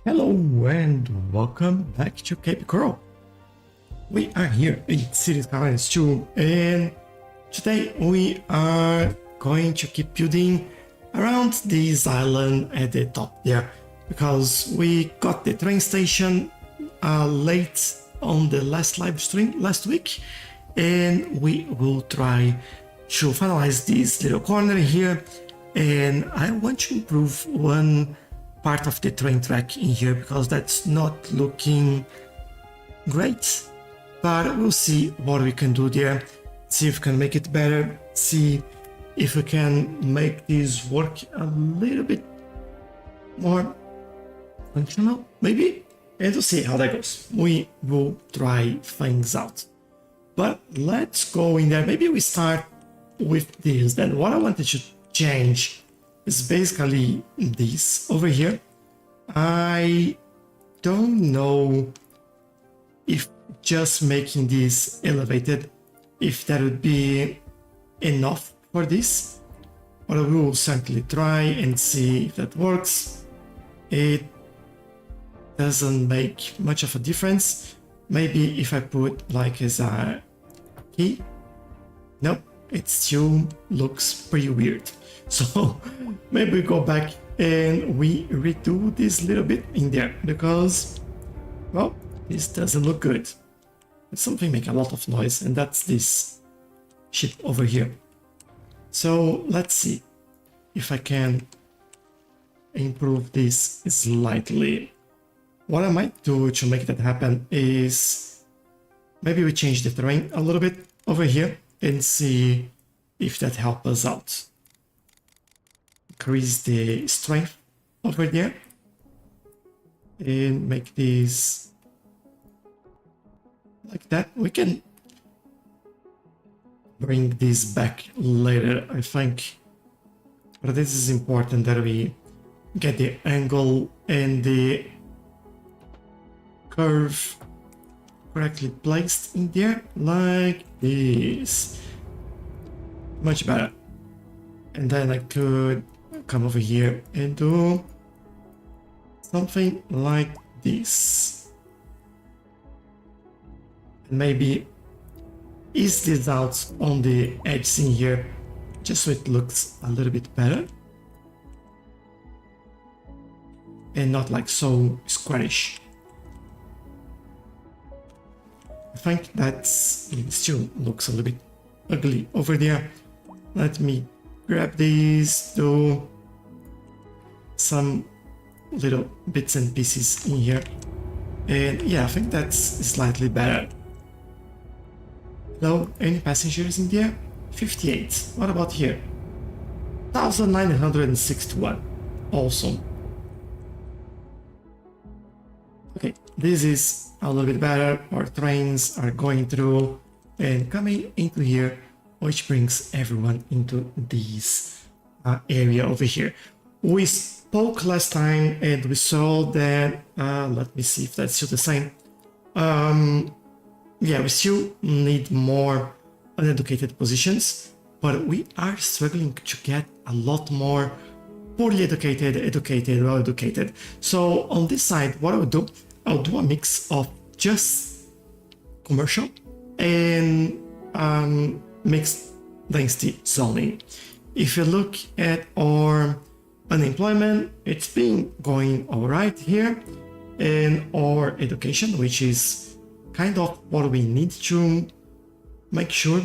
Hello and welcome back to Cape Coral. We are here in Cities Skylines 2 and today we are going to keep building around this island at the top there because we got the train station late on the last live stream last week, and we will try to finalize this little corner here, and I want to improve one part of the train track in here because that's not looking great, but we'll see what we can do there, see if we can make it better, see if we can make this work a little bit more functional maybe, and we'll see how that goes. We will try things out, but let's go in there. Maybe we start with this. Then what I wanted to change is basically this over here. I don't know if just making this elevated, if that would be enough for this, but we will certainly try and see if that works. It doesn't make much of a difference. Maybe if I put like as a key, nope, it still looks pretty weird. So maybe we go back and we redo this little bit in there because, well, this doesn't look good. Something make a lot of noise, and that's this ship over here. So let's see if I can improve this slightly. What I might do to make that happen is maybe we change the terrain a little bit over here and see if that helps us out. Increase the strength over there and make this like that. We can bring this back later, I think, but this is important that we get the angle and the curve correctly placed in there like this. Much better. And then I could come over here and do something like this. And maybe ease this out on the edges in here just so it looks a little bit better and not like so squarish. I think that still looks a little bit ugly over there. Let me grab these, do some little bits and pieces in here, and yeah, I think that's slightly better. Hello, any passengers in there? 58. What about here? 1961. Awesome. Okay, this is a little bit better. Our trains are going through and coming into here, which brings everyone into this area over here. We spoke last time and we saw that, let me see if that's still the same. Yeah, we still need more uneducated positions, but we are struggling to get a lot more poorly educated, educated, well-educated. So on this side, what I'll do a mix of just commercial and mixed density zoning. If you look at our unemployment, it's been going all right here, and our education, which is kind of what we need to make sure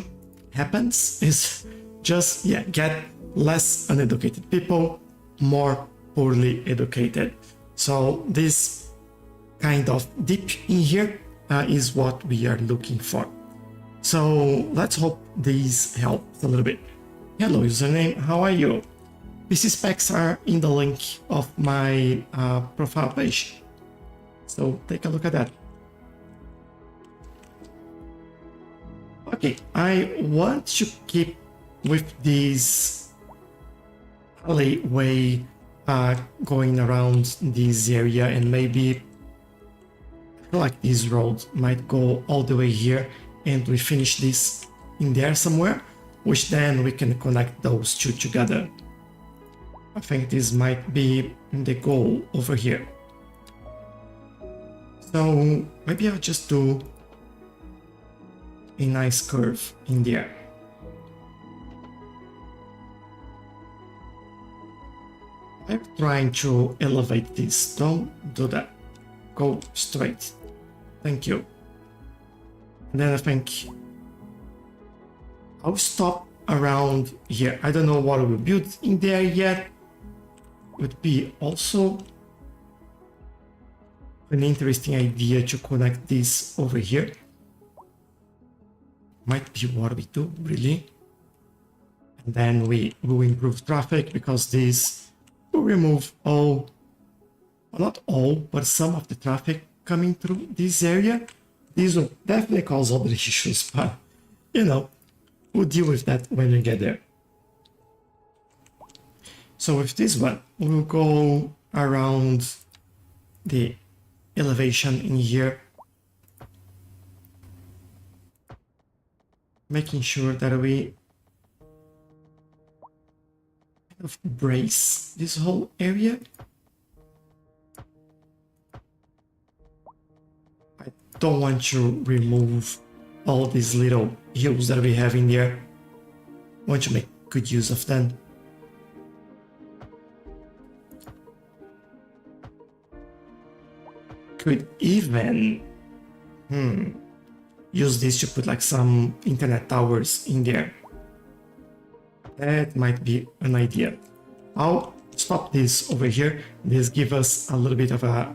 happens, is just get less uneducated people, more poorly educated. So this kind of dip in here is what we are looking for. So let's hope these help a little bit. Hello username, how are you? PC specs are in the link of my profile page, so take a look at that. Okay, I want to keep with this alleyway going around this area, and maybe I feel like this road might go all the way here and we finish this in there somewhere, which then we can connect those two together. I think this might be the goal over here. So maybe I'll just do a nice curve in there. I'm trying to elevate this. Don't do that. Go straight. Thank you. And then I think I'll stop around here. I don't know what we built in there yet. Would be also an interesting idea to connect this over here. Might be what we do, really. And then we will improve traffic because this will remove all, well, not all, but some of the traffic coming through this area. This will definitely cause other issues, but you know, we'll deal with that when we get there. So with this one, we'll go around the elevation in here, making sure that we kind of brace this whole area. I don't want to remove all these little hills that we have in there. I want to make good use of them. Could even use this to put like some internet towers in there. That might be an idea. I'll stop this over here. This gives us a little bit of a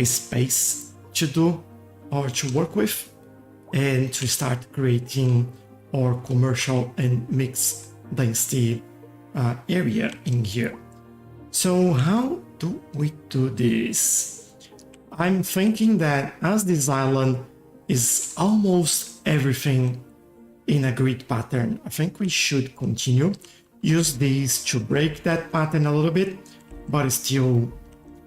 space to do or to work with and to start creating our commercial and mixed density area in here. So how do we do this? I'm thinking that as this island is almost everything in a grid pattern, I think we should continue. Use these to break that pattern a little bit, but still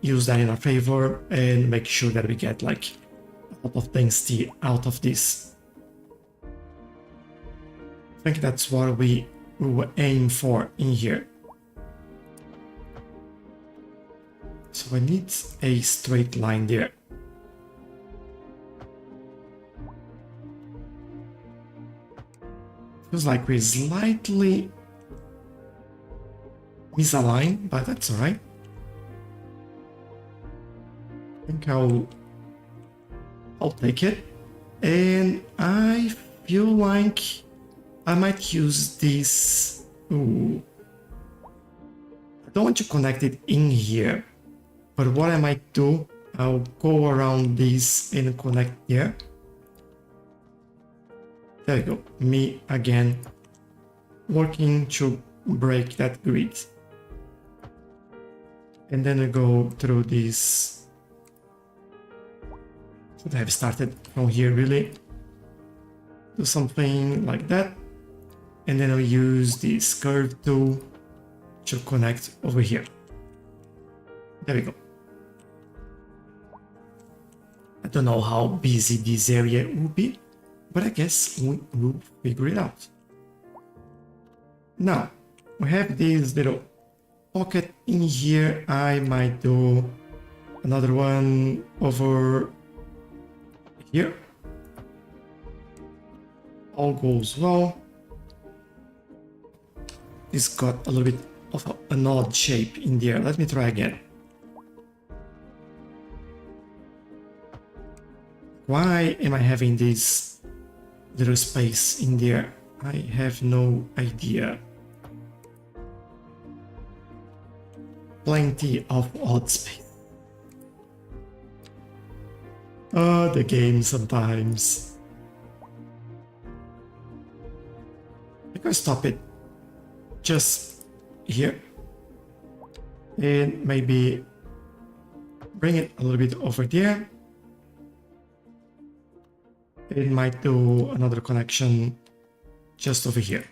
use that in our favor and make sure that we get like a lot of density out of this. I think that's what we will aim for in here. So I need a straight line there. Feels like we're slightly misaligned, but that's alright. I think I'll take it. And I feel like I might use this. Ooh. I don't want to connect it in here. But what I might do, I'll go around this and connect here. There you go. Me again, working to break that grid. And then I go through this. Should have started from here really. Do something like that. And then I'll use this curve tool to connect over here. There we go. I don't know how busy this area will be, but I guess we will figure it out. Now, we have this little pocket in here. I might do another one over here. All goes well. This got a little bit of an odd shape in there. Let me try again. Why am I having this little space in there? I have no idea. Plenty of odd space. Oh, the game sometimes. I think I stop it just here. And maybe bring it a little bit over there. It might do another connection just over here.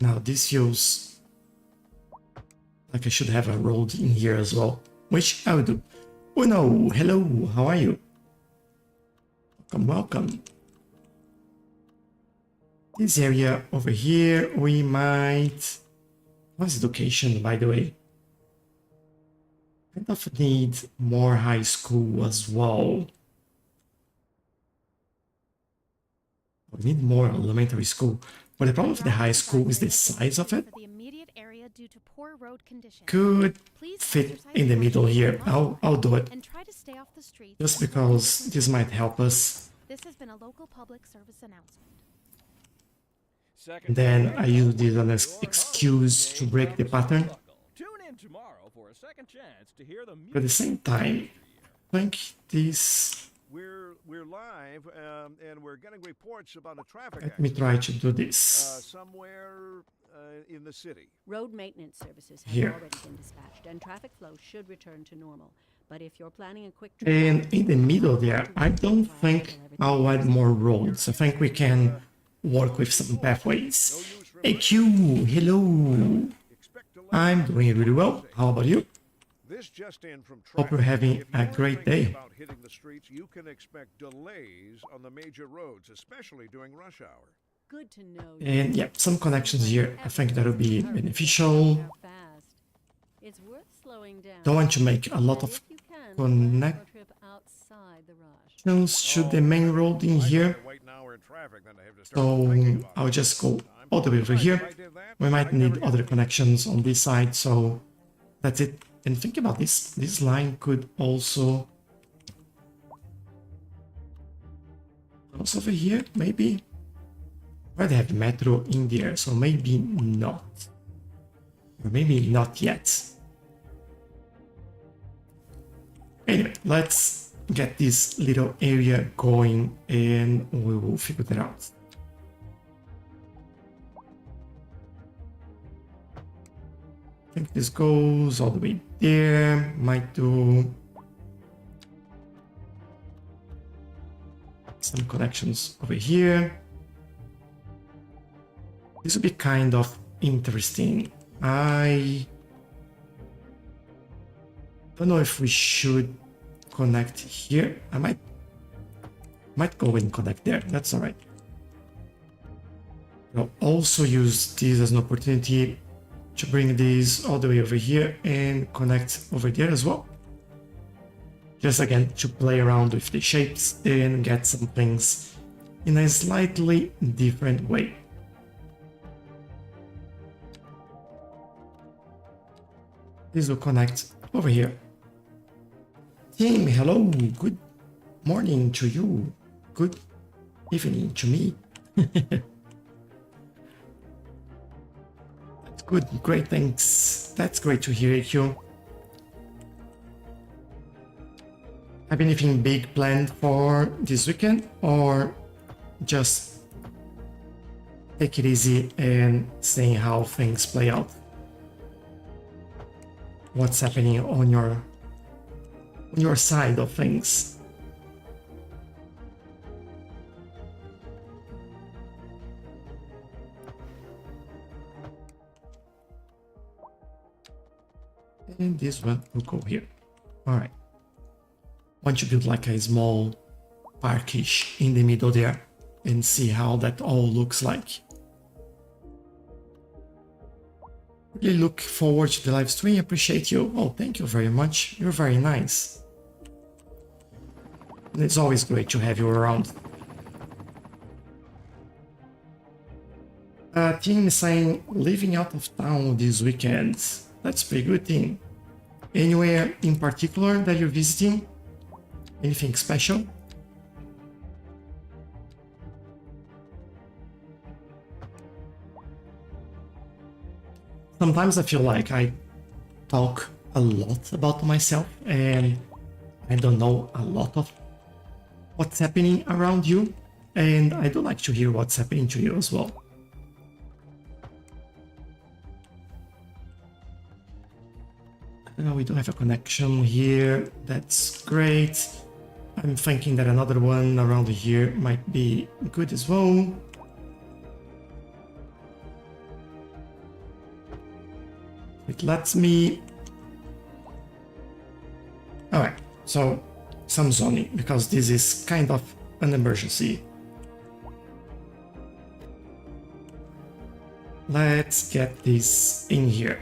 Now this feels like I should have a road in here as well, which I will do. Oh no, hello, how are you? Welcome, welcome. This area over here, we might... What's the location, by the way? Kind of need more high school as well. We need more elementary school. But the problem with the high school is the size of it. Could fit in the middle here. I'll do it. Just because this might help us. This has been a local public service announcement. Then I use this as an excuse to break the pattern. But at the same time, I think this. We're live, and we're getting reports about a traffic Let me try to do this. somewhere in the city. Road maintenance services have Here. already been dispatched, and traffic flow should return to normal. But if you're planning a quick And in the middle there, I don't think I'll add more roads. I think we can work with some pathways. Hey Q, hello. I'm doing really well. How about you? This just in from Hope you're traffic. having If a you're great thinking day. about hitting the streets, you can expect delays on the major roads, especially during rush hour. good to know. And yeah, some connections here. I think that would be beneficial. Fast. It's worth slowing down. Don't want to make a lot of If you can, connections plan a trip outside the rush. to the main road in here. I'd rather wait an hour in traffic than to have to start So thinking about I'll it just all go the time. all the way over If here. I did that, We might I'd never need get other there. connections on this side, so that's it. And think about this. This line could also cross over here, maybe. Where they have metro in there, so maybe not. Or maybe not yet. Anyway, let's get this little area going and we will figure that out. I think this goes all the way there. Might do some connections over here. This would be kind of interesting. I don't know if we should connect here. I might go and connect there. That's all right. I'll also use this as an opportunity to bring these all the way over here and connect over there as well. Just again to play around with the shapes and get some things in a slightly different way. This will connect over here. Team, hello, good morning to you. Good evening to me. Good, great, thanks. That's great to hear, AQ. Have anything big planned for this weekend, or just take it easy and seeing how things play out? What's happening on your side of things? And this one will go here. All right. Want to build like a small parkish in the middle there and see how that all looks like. Really look forward to the live stream. Appreciate you. Oh, thank you very much. You're very nice. And it's always great to have you around. Team is saying living out of town this weekend. That's a pretty good thing. Anywhere in particular that you're visiting? Anything special? Sometimes I feel like I talk a lot about myself and I don't know a lot of what's happening around you, and I do like to hear what's happening to you as well. We do have a connection here. That's great. I'm thinking that another one around here might be good as well. It lets me... Alright, so some zoning, because this is kind of an emergency. Let's get this in here.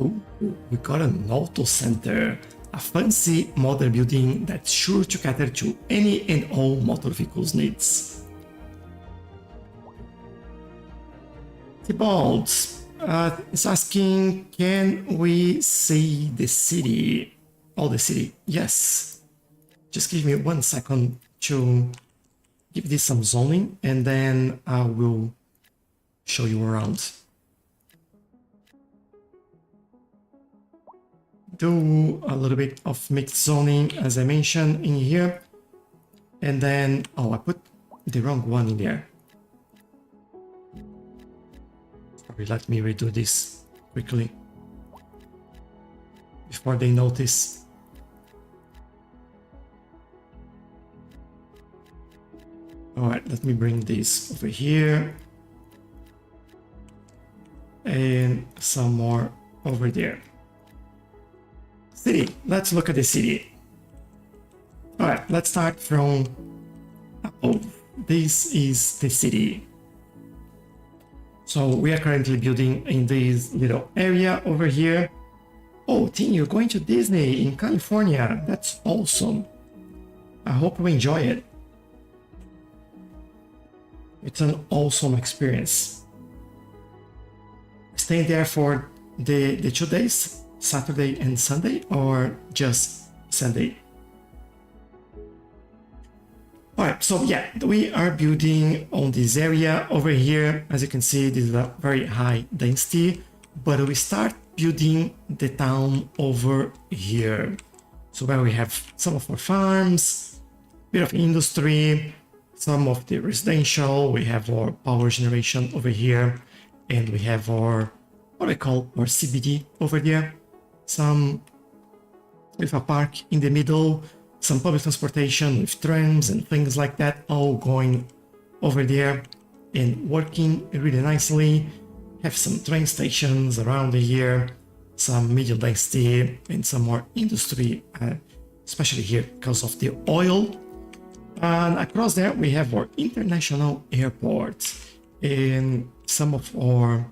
Ooh, we got an auto center, a fancy modern building that's sure to cater to any and all motor vehicles needs. Thibault is asking, can we see the city? Oh, the city, yes. Just give me 1 second to give this some zoning and then I will show you around. Do a little bit of mixed zoning as I mentioned in here. And then, oh, I put the wrong one in there. Sorry, let me redo this quickly before they notice. All right, let me bring this over here and some more over there. City, let's look at the city. All right, let's start from above. This is the city. So we are currently building in this little area over here. Oh, Tim, you're going to Disney in California. That's awesome. I hope you enjoy it. It's an awesome experience. Staying there for the 2 days, Saturday and Sunday, or just Sunday? Alright, so yeah, we are building on this area over here. As you can see, this is a very high density, but we start building the town over here. So where we have some of our farms, bit of industry, some of the residential, we have our power generation over here, and we have our, what I call our CBD over there. Some with a park in the middle, some public transportation with trams and things like that, all going over there and working really nicely. Have some train stations around here, some medium density and some more industry, especially here because of the oil. And across there we have our international airport and some of our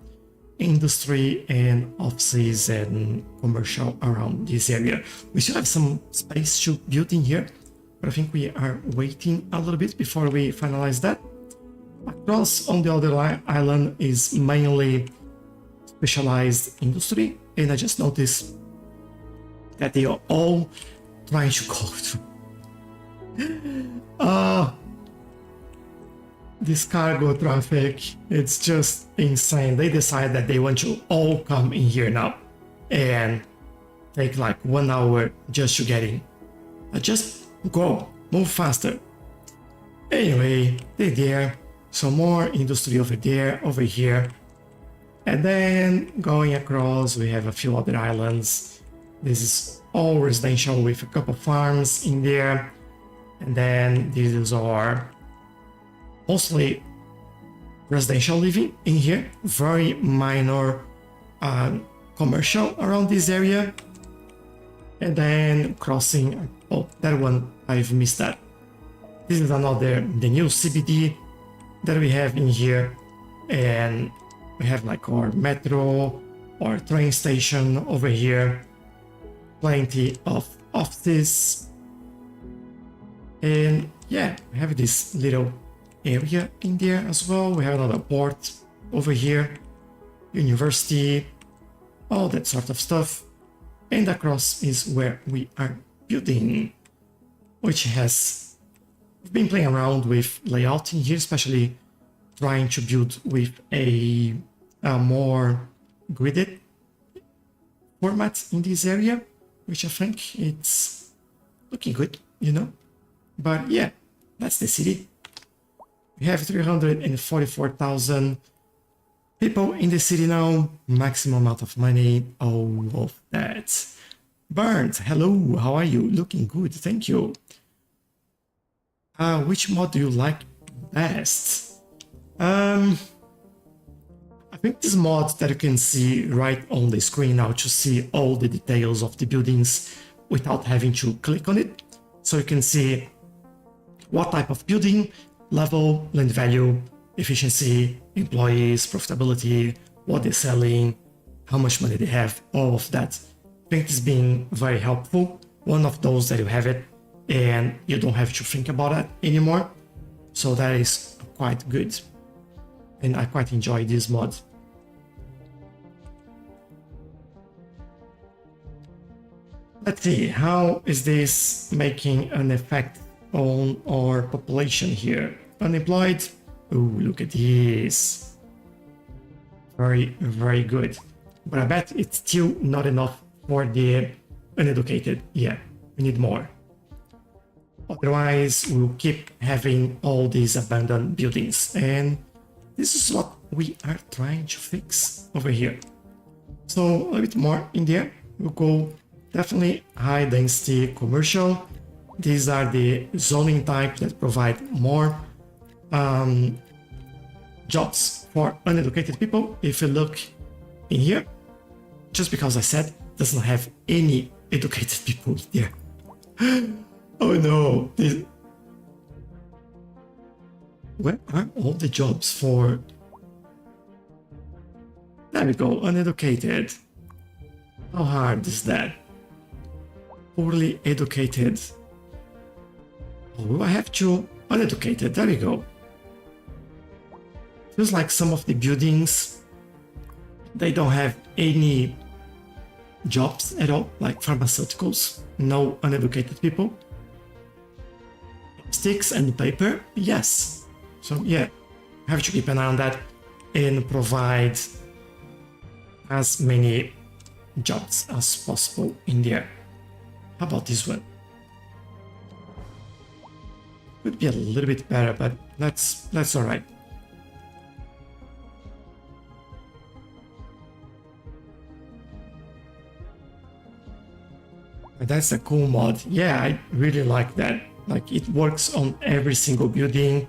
industry and offices and commercial around this area. We still have some space to build in here, but I think we are waiting a little bit before we finalize that. Across on the other island is mainly specialized industry, and I just noticed that they are all trying to go through. This cargo traffic, it's just insane. They decide that they want to all come in here now and take like 1 hour just to get in. Just go, move faster. Anyway, they're there. Some more industry over there, over here. And then going across, we have a few other islands. This is all residential with a couple farms in there. And then these are mostly residential living in here, very minor commercial around this area. And then crossing, oh, that one, I've missed that. This is another, the new CBD that we have in here. And we have like our metro or train station over here. Plenty of offices. And yeah, we have this little area in there as well. We have another port over here, university, all that sort of stuff. And across is where we are building, which has, we've been playing around with layout in here, especially trying to build with a more gridded format in this area, which I think it's looking good, you know. But yeah, that's the city. We have 344,000 people in the city now, maximum amount of money, all of that. Burnt, hello, how are you? Looking good, thank you. Which mod do you like best? I think this mod that you can see right on the screen now to see all the details of the buildings without having to click on it. So you can see what type of building, level, land value, efficiency, employees, profitability, what they're selling, how much money they have, all of that. I think it's been very helpful. One of those that you have it and you don't have to think about it anymore. So that is quite good. And I quite enjoy this mod. Let's see, how is this making an effect on our population here? Unemployed? Oh, look at this. Very, very good. But I bet it's still not enough for the uneducated. Yeah, we need more. Otherwise, we'll keep having all these abandoned buildings. And this is what we are trying to fix over here. So a little bit more in there. We'll go definitely high density commercial. These are the zoning type that provide more jobs for uneducated people. If you look in here, just because I said doesn't have any educated people here. Oh no! Where are all the jobs for? There we go, uneducated. How hard is that? Poorly educated. Oh, I have to uneducated. There we go. Feels like some of the buildings, they don't have any jobs at all, like pharmaceuticals, no uneducated people. Sticks and paper, yes. So yeah, have to keep an eye on that and provide as many jobs as possible in there. How about this one? Could be a little bit better, but that's all right. But that's a cool mod. Yeah, I really like that. Like it works on every single building,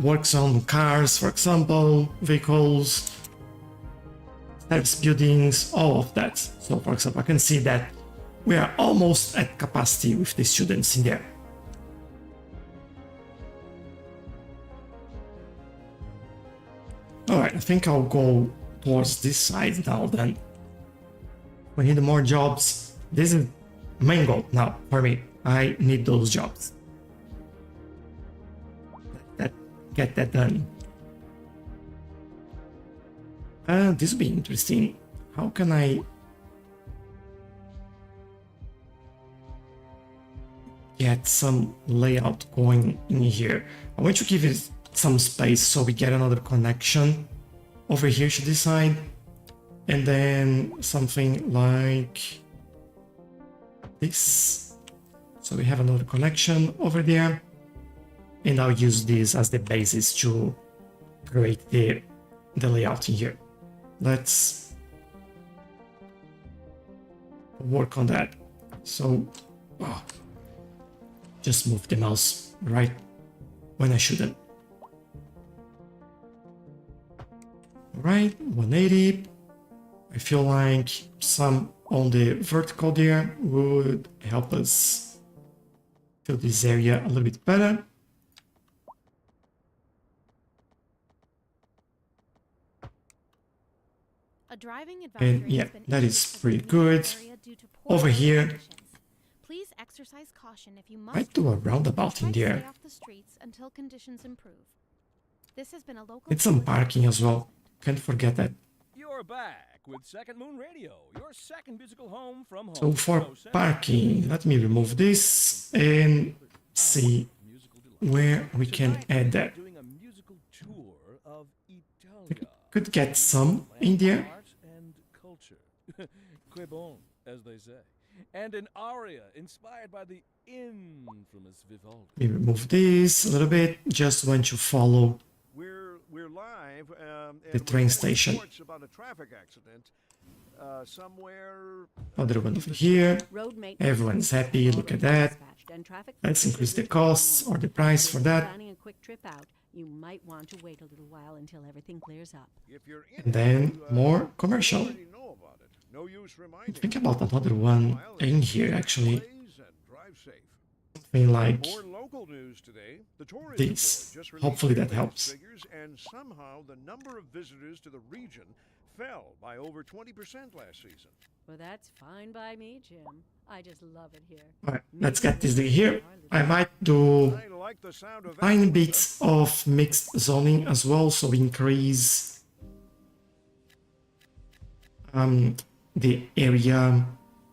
works on cars, for example, vehicles, service buildings, all of that. So for example, I can see that we are almost at capacity with the students in there. All right, I think I'll go towards this side now then. We need more jobs. This is main goal now for me. I need those jobs. Get that done. This will be interesting. How can I get some layout going in here? I want to give it some space so we get another connection over here to this side, and then something like this. So we have another connection over there, and I'll use this as the basis to create the layout in here. Let's work on that. So just move the mouse right when I shouldn't. Right, 180. I feel like some on the vertical there would help us fill this area a little bit better. A driving advisory And yeah, has been that issued is for pretty the good. area due to poor Over road here, conditions. Please exercise caution if you must. I do a roundabout Try in to stay there. off the streets until conditions improve. This has been a local It's some public parking service as well. announcement. Can't forget that. You're back with Second Moon Radio, your second musical home from home. So for parking, let me remove this and see where we can add that. Doing a musical tour of We Italia. could get some in there. Art and culture. Que bon, as they say. And an aria inspired by the infamous Vivaldi. Let me remove this a little bit. Just want to follow We're live. the train station. Reports about a traffic accident somewhere. Another one over here. Road maintenance Everyone's is happy. Look at that. dispatched, and traffic Let's flow increase should the return to costs normal. or the price for If you're that. planning a quick trip out, you might want to wait a little while until everything clears up. If you're in And then more you commercial. already know about it. No use reminding. Think about another one in here actually. Please and drive safe. Something like More local news today. The tourism this. board just released Hopefully that their latest helps. figures, and somehow the number of visitors to the region fell by over 20% last season. Well, that's fine by me, Jim. I just love it here. Alright, let's get this thing here. I might do I like the sound of that. tiny bits of mixed zoning as well, so increase the area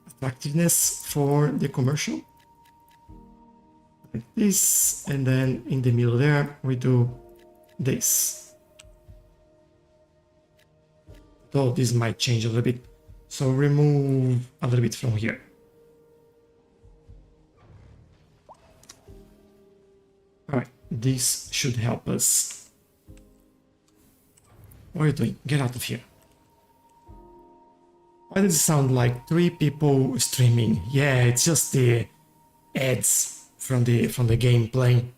attractiveness for the commercial. Like this, and then in the middle there we do this. Though this might change a little bit, so remove a little bit from here. Alright, this should help us. What are you doing? Get out of here. Why does it sound like 3 people streaming? Yeah, it's just the ads from the game playing.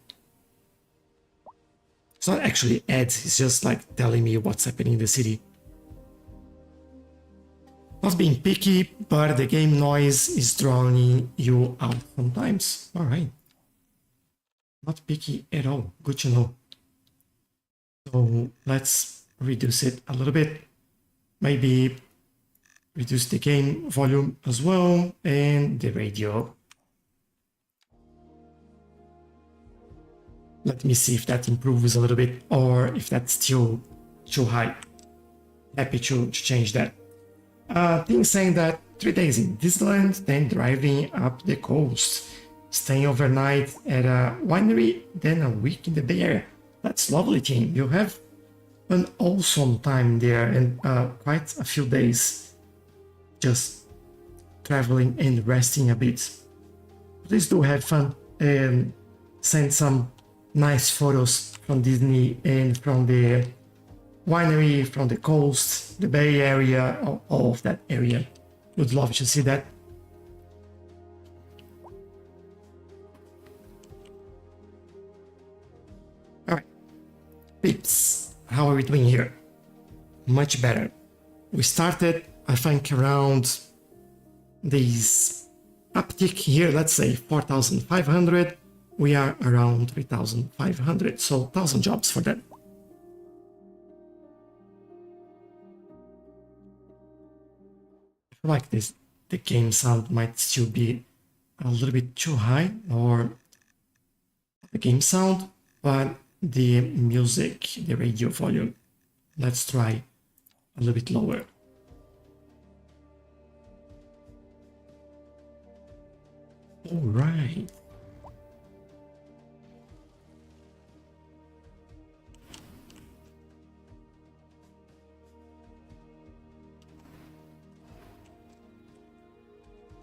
It's not actually ads, it's just like telling me what's happening in the city. Not being picky, but the game noise is drawing you out sometimes. Alright. Not picky at all. Good to know. So let's reduce it a little bit. Maybe reduce the game volume as well, and the radio. Let me see if that improves a little bit, or if that's still too high. Happy to change that. Thing saying that 3 days in Disneyland, then driving up the coast, staying overnight at a winery, then a week in the Bay Area. That's lovely, team. You have an awesome time there, and quite a few days just traveling and resting a bit. Please do have fun and send some nice photos from Disney and from the winery, from the coast, the Bay Area, all of that area. Would love to see that. Alright, peeps, how are we doing here? Much better. We started, I think, around this uptick here, let's say 4,500. We are around 3,500, so 1,000 jobs for that. I feel like this, the game sound might still be a little bit too high, or the game sound, but the music, the radio volume, let's try a little bit lower. All right.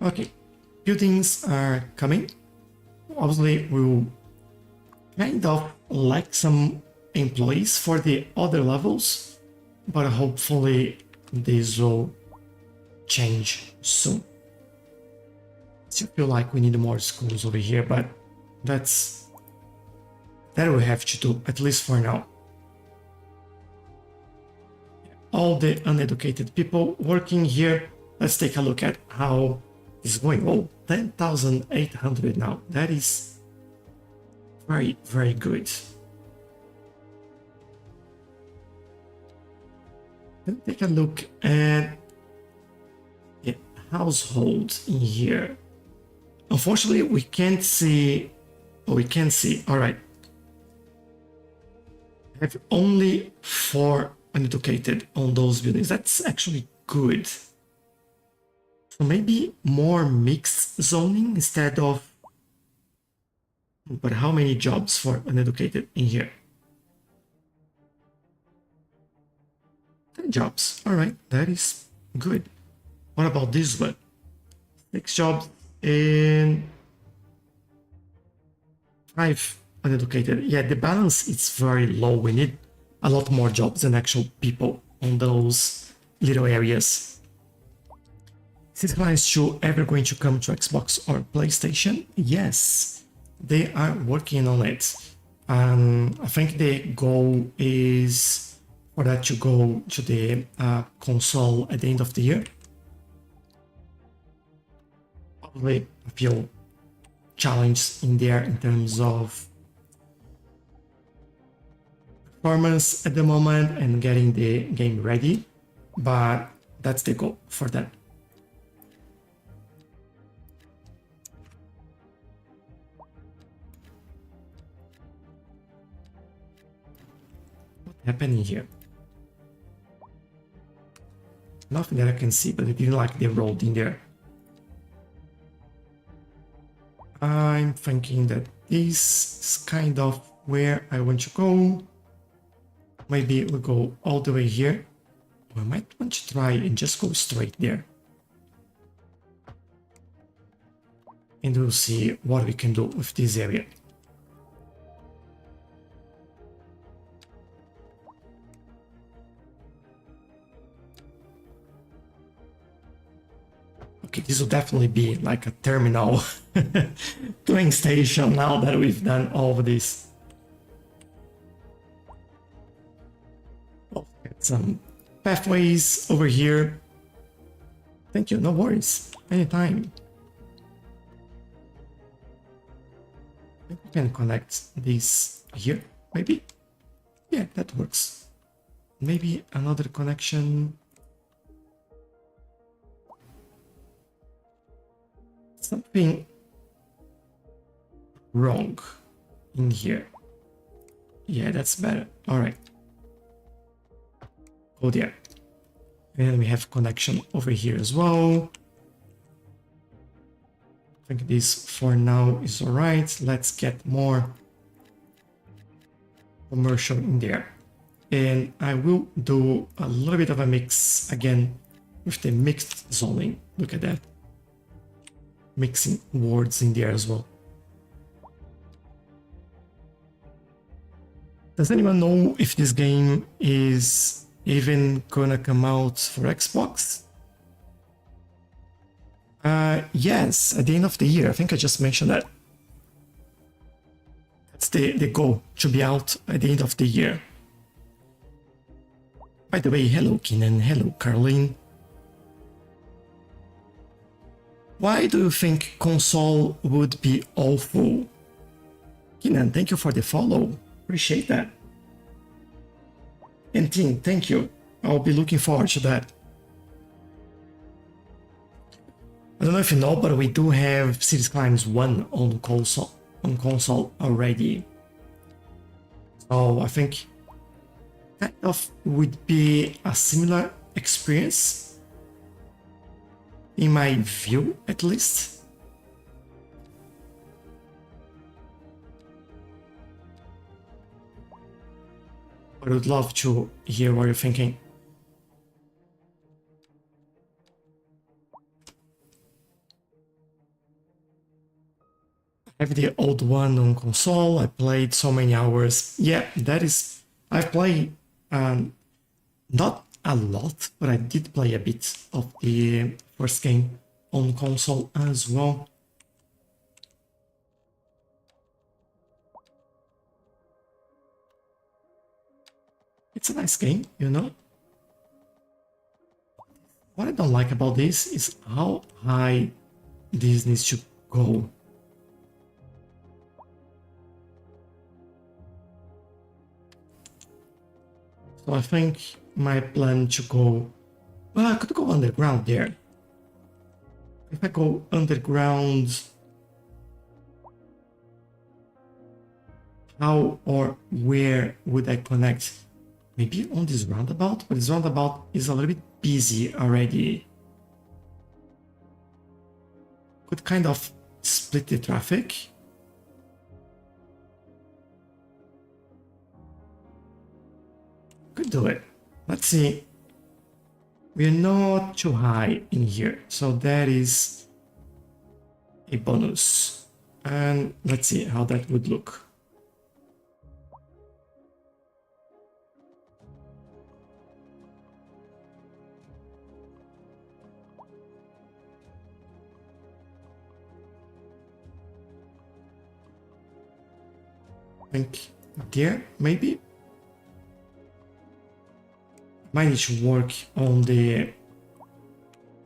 Okay, buildings are coming. Obviously, we'll kind of lack some employees for the other levels, but hopefully this will change soon. Still feel like we need more schools over here, but that we have to do, at least for now. All the uneducated people working here, let's take a look at how it's going. Oh, 10,800 now. That is very, very good. Let's take a look at the household in here. Unfortunately, we can't see. Oh, we can see. All right. I have only 4 uneducated on those buildings. That's actually good. So maybe more mixed zoning instead of. But how many jobs for uneducated in here? 10 jobs. All right, that is good. What about this one? 6 jobs and 5 uneducated. Yeah, the balance is very low. We need a lot more jobs than actual people on those little areas. Cities Skylines 2 ever going to come to Xbox or PlayStation? Yes, they are working on it. I think the goal is for that to go to the console at the end of the year. Probably a few challenges in there in terms of performance at the moment and getting the game ready. but that's the goal for that. What happened here? Nothing that I can see, but I didn't like the road in there. I'm thinking that this is kind of where I want to go. Maybe we'll go all the way here. I might want to try and just go straight there. And we'll see what we can do with this area. Okay, this will definitely be like a terminal train station now that we've done all of this. Oh, got some pathways over here. Thank you, no worries, anytime. I think we can connect this here, maybe? Yeah, that works. Maybe another connection. Something wrong in here. Yeah, that's better. All right. Go there. And we have connection over here as well. I think this for now is all right. Let's get more commercial in there. And I will do a little bit of a mix again with the mixed zoning. Look at that. Mixing words in there as well. Does anyone know if this game is even gonna come out for Xbox? Yes, at the end of the year. I think I just mentioned that. That's the goal, to be out at the end of the year. By the way, hello Keenan, hello Caroline. Why do you think console would be awful? Keenan, thank you for the follow. Appreciate that. And Tim, thank you. I'll be looking forward to that. I don't know if you know, but we do have Cities Skylines 1 on console already. So I think kind of would be a similar experience. In my view, at least. I would love to hear what you're thinking. I have the old one on console. I played so many hours. Yeah, that is... I've played not a lot, but I did play a bit of the first game on console as well. It's a nice game, you know? What I don't like about this is how high this needs to go. So I think my plan to go... Well, I could go underground there. If I go underground... How or where would I connect? Maybe on this roundabout? But this roundabout is a little bit busy already. Could kind of split the traffic. Could do it. Let's see. We're not too high in here, so that is a bonus. And let's see how that would look. I think there, maybe. Might need to work on the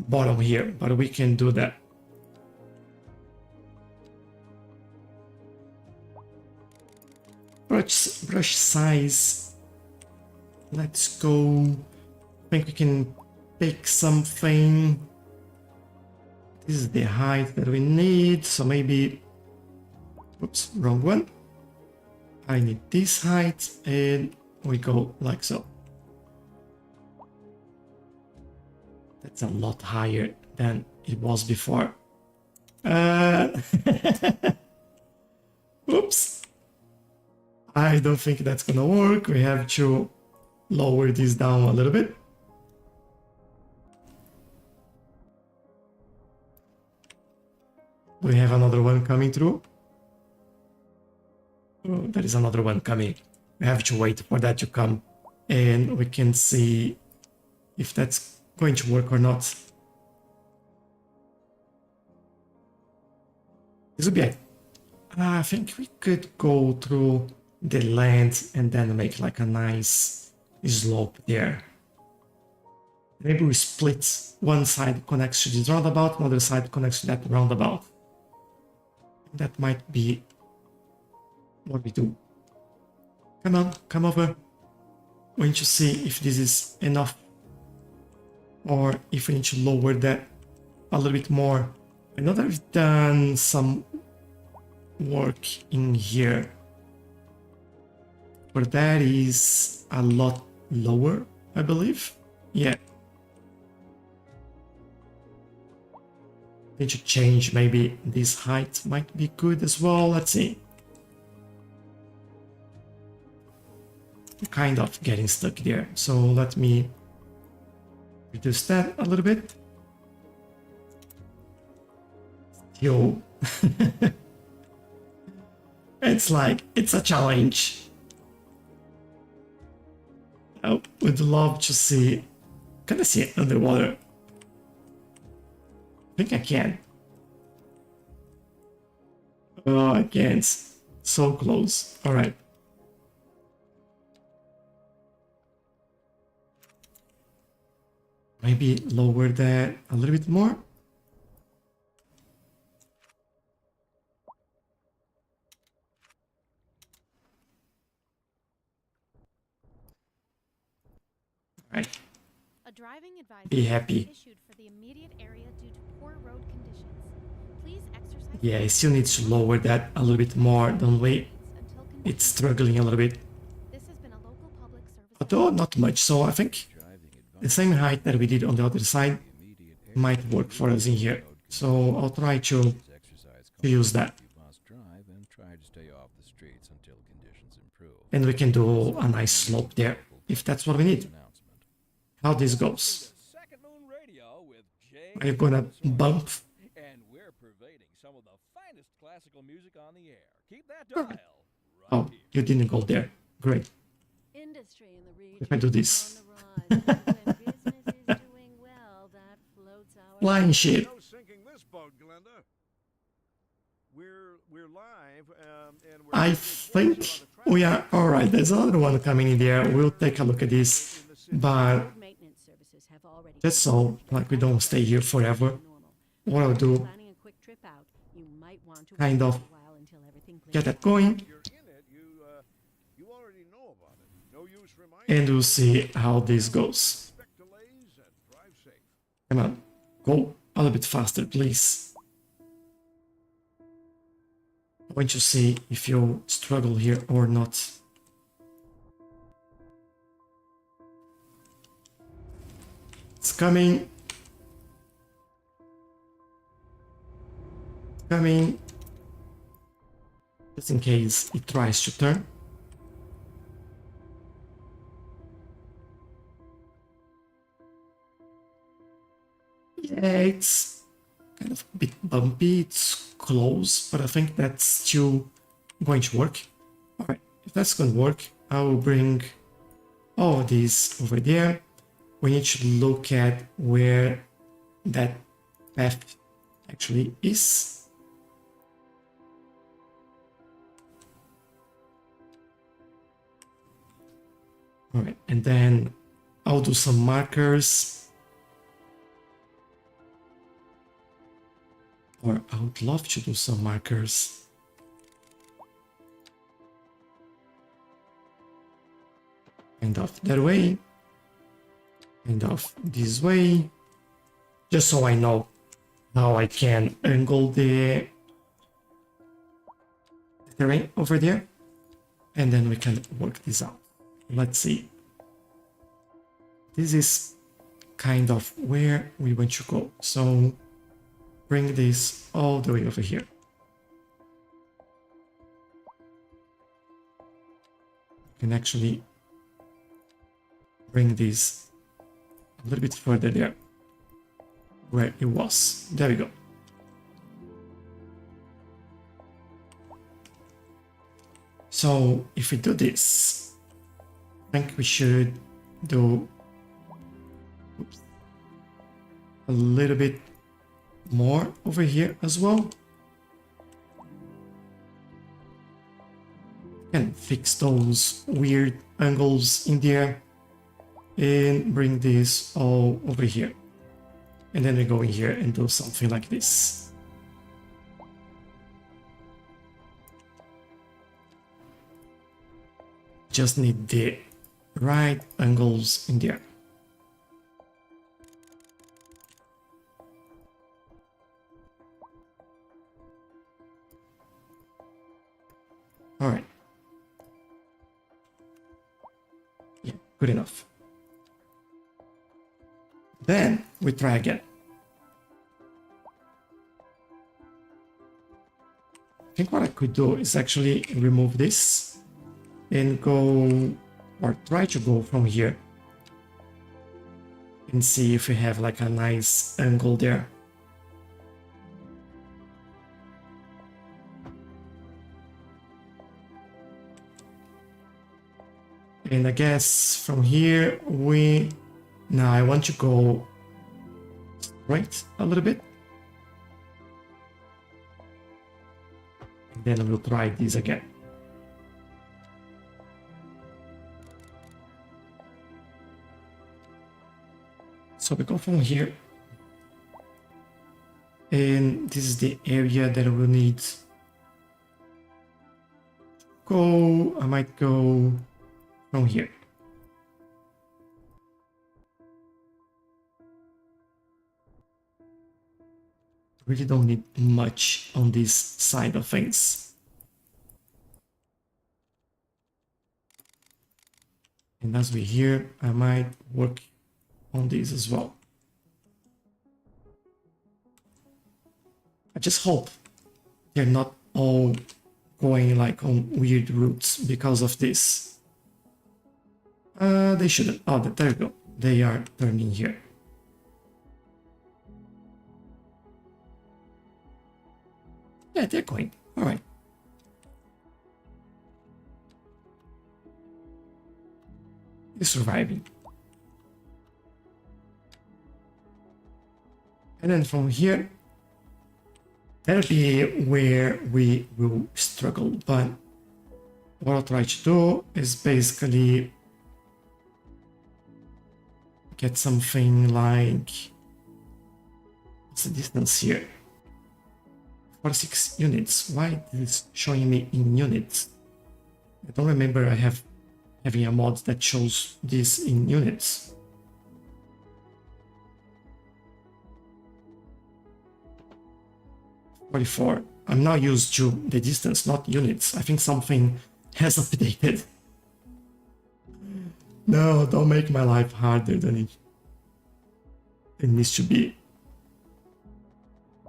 bottom here, but we can do that. Brush size. Let's go think we can pick something. This is the height that we need, so maybe, oops, wrong one. I need this height, and we go like so. That's a lot higher than it was before. Oops. I don't think that's gonna work. We have to lower this down a little bit. We have another one coming through. Oh, there is another one coming. We have to wait for that to come, and we can see if that's going to work or not. This would be I think we could go through the land and then make like a nice slope there. Maybe we split one side connects to this roundabout, another side connects to that roundabout. That might be what we do. Come on, come over. We need to see if this is enough or if we need to lower that a little bit more. I know that we've done some work in here, but that is a lot lower, I believe. Yeah. Need to change, maybe this height might be good as well. Let's see. Kind of getting stuck there, so let me reduce that a little bit. Yo. It's like, it's a challenge. I would love to see, can I see it underwater? I think I can. Oh, I can't. So close. All right. Maybe lower that a little bit more. Right. A driving advisory Be happy. is issued for the immediate area due to poor road conditions. Please exercise Yeah, I still need to lower that a little bit more, don't we? until It's conditions. struggling a little bit. This has been a local public service. Although not much, so I think the same height that we did on the other side might work for us in here. So I'll try to use that. You must drive and try to stay off the streets until conditions improve. And we can do a nice slope there, if that's what we need. Announcement. How this goes. Second Moon Radio with Jay Are you gonna bump? and we're pervading some of the finest classical music on the air. Keep that dial right Oh, here. you didn't go there. Great. Industry in the region If I do is this. on the rise, and when business is doing well, that floats our Flying ship. No sinking this boat, Glenda. We're live, and we're I think we are alright. There's another one coming in there. We'll take a look at this. But maintenance services have already just so like we don't stay here forever. normal. What I'll do, Planning a quick trip out, you might want to kind wait of a while until everything get clears that up. going, you're in it. You already know about it. No use reminding. and we'll see how this goes. Expect delays and drive safe. Come on, go a little bit faster, please. I want to see if you struggle here or not. It's coming. Coming. Just in case it tries to turn. Yeah, it's kind of a bit bumpy, it's close, but I think that's still going to work. Alright, if that's going to work, I will bring all of these over there. We need to look at where that path actually is. Alright, and then I'll do some markers. Or I would love to do some markers. Kind of that way. kind of this way, just so I know how I can angle the terrain over there, and then we can work this out. Let's see. This is kind of where we want to go. So bring this all the way over here. You can actually bring this a little bit further there, where it was. There we go. So if we do this, I think we should do a little bit more over here as well. Can fix those weird angles in there and bring this all over here. And then we go in here and do something like this. Just need the right angles in there. All right. Yeah, good enough. Then we try again. I think what I could do is actually remove this and go, or try to go from here and see if we have like a nice angle there. And I guess from here now I want to go straight a little bit. And then we'll try this again. So we go from here. And this is the area that we'll need to go. I might go from here. Really don't need much on this side of things. And as we're here, I might work on this as well. I just hope they're not all going like on weird routes because of this. They shouldn't. Oh, there we go. They are turning here. Yeah, they're going. All right. They're surviving. And then from here, that'll be where we will struggle. But what I'll try to do is basically get something like, what's the distance here? 46 units. Why is this showing me in units? I don't remember having a mod that shows this in units. $44. I'm now used to the distance, not units. I think something has updated. No, don't make my life harder than it needs to be.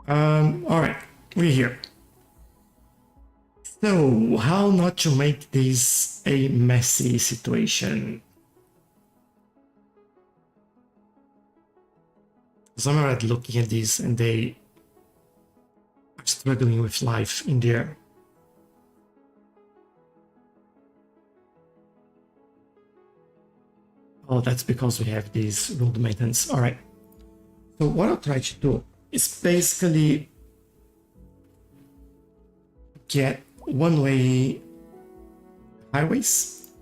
All right, we're here. So, how not to make this a messy situation? So I'm already looking at this and they are struggling with life in there. Oh, that's because we have these road maintenance. All right. So what I'll try to do is basically get one-way highways,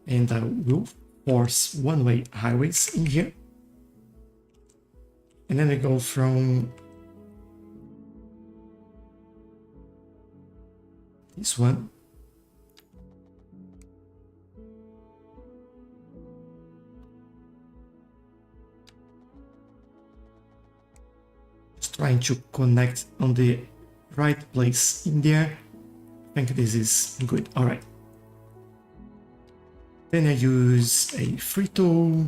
and I will force one-way highways in here. And then I go from this one trying to connect on the right place in there. I think this is good. All right. Then I use a free tool,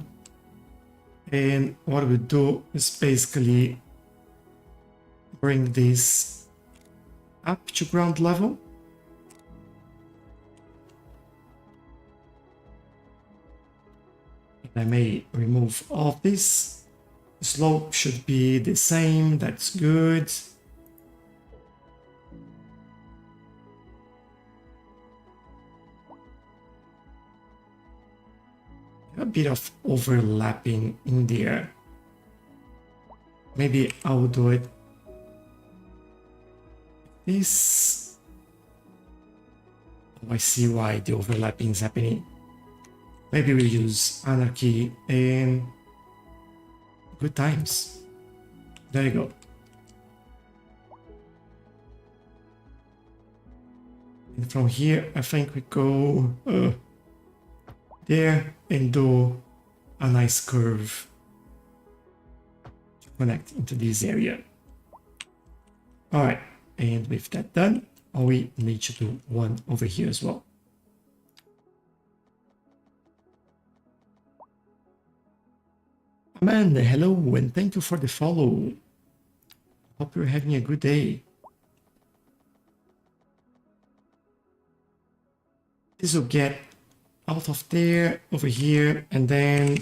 and what we do is basically bring this up to ground level. And I may remove all of this. The slope should be the same, that's good. A bit of overlapping in there. Maybe I'll do it this. Oh, I see why the overlapping is happening. Maybe we'll use anarchy and good times. There you go. And from here, I think we go there and do a nice curve to connect into this area. All right, and with that done, we need to do one over here as well. Amanda, hello, and thank you for the follow. Hope you're having a good day. This will get out of there, over here, and then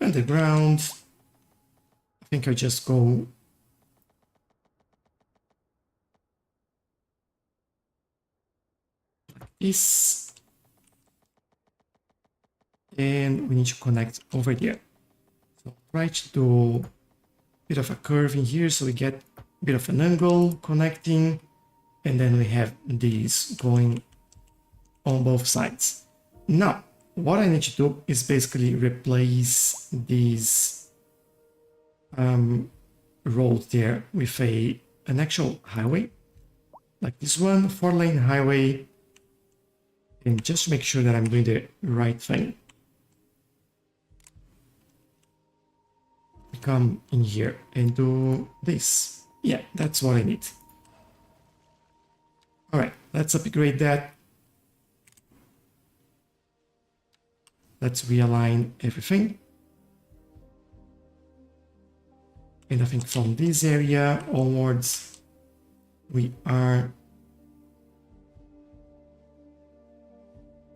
underground. I think I'll just go like this. And we need to connect over there. So try to do a bit of a curve in here so we get a bit of an angle connecting, and then we have these going on both sides. Now, what I need to do is basically replace this road there with an actual highway, like this one, 4-lane highway, and just make sure that I'm doing the right thing. Come in here and do this. Yeah, that's what I need. All right, let's upgrade that. Let's realign everything. And I think from this area onwards, we are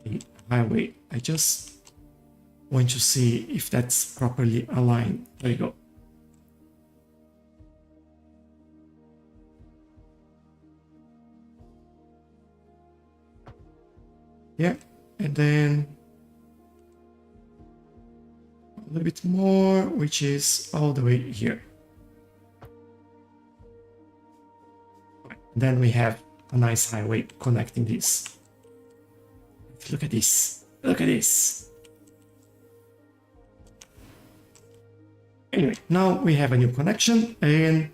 the highway. I just want to see if that's properly aligned. There you go. Yeah, and then a little bit more, which is all the way here. Then we have a nice highway connecting this. Look at this. Look at this. Anyway, now we have a new connection, and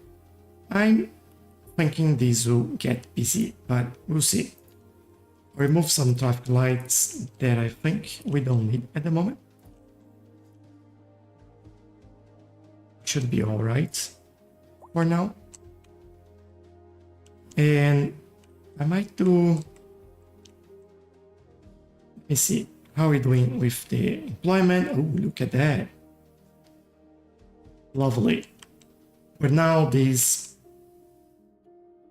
I'm thinking this will get busy, but we'll see. Remove some traffic lights that I think we don't need at the moment. Should be all right for now. And I might do, let me see, how are we doing with the employment? Oh, look at that. Lovely. But now this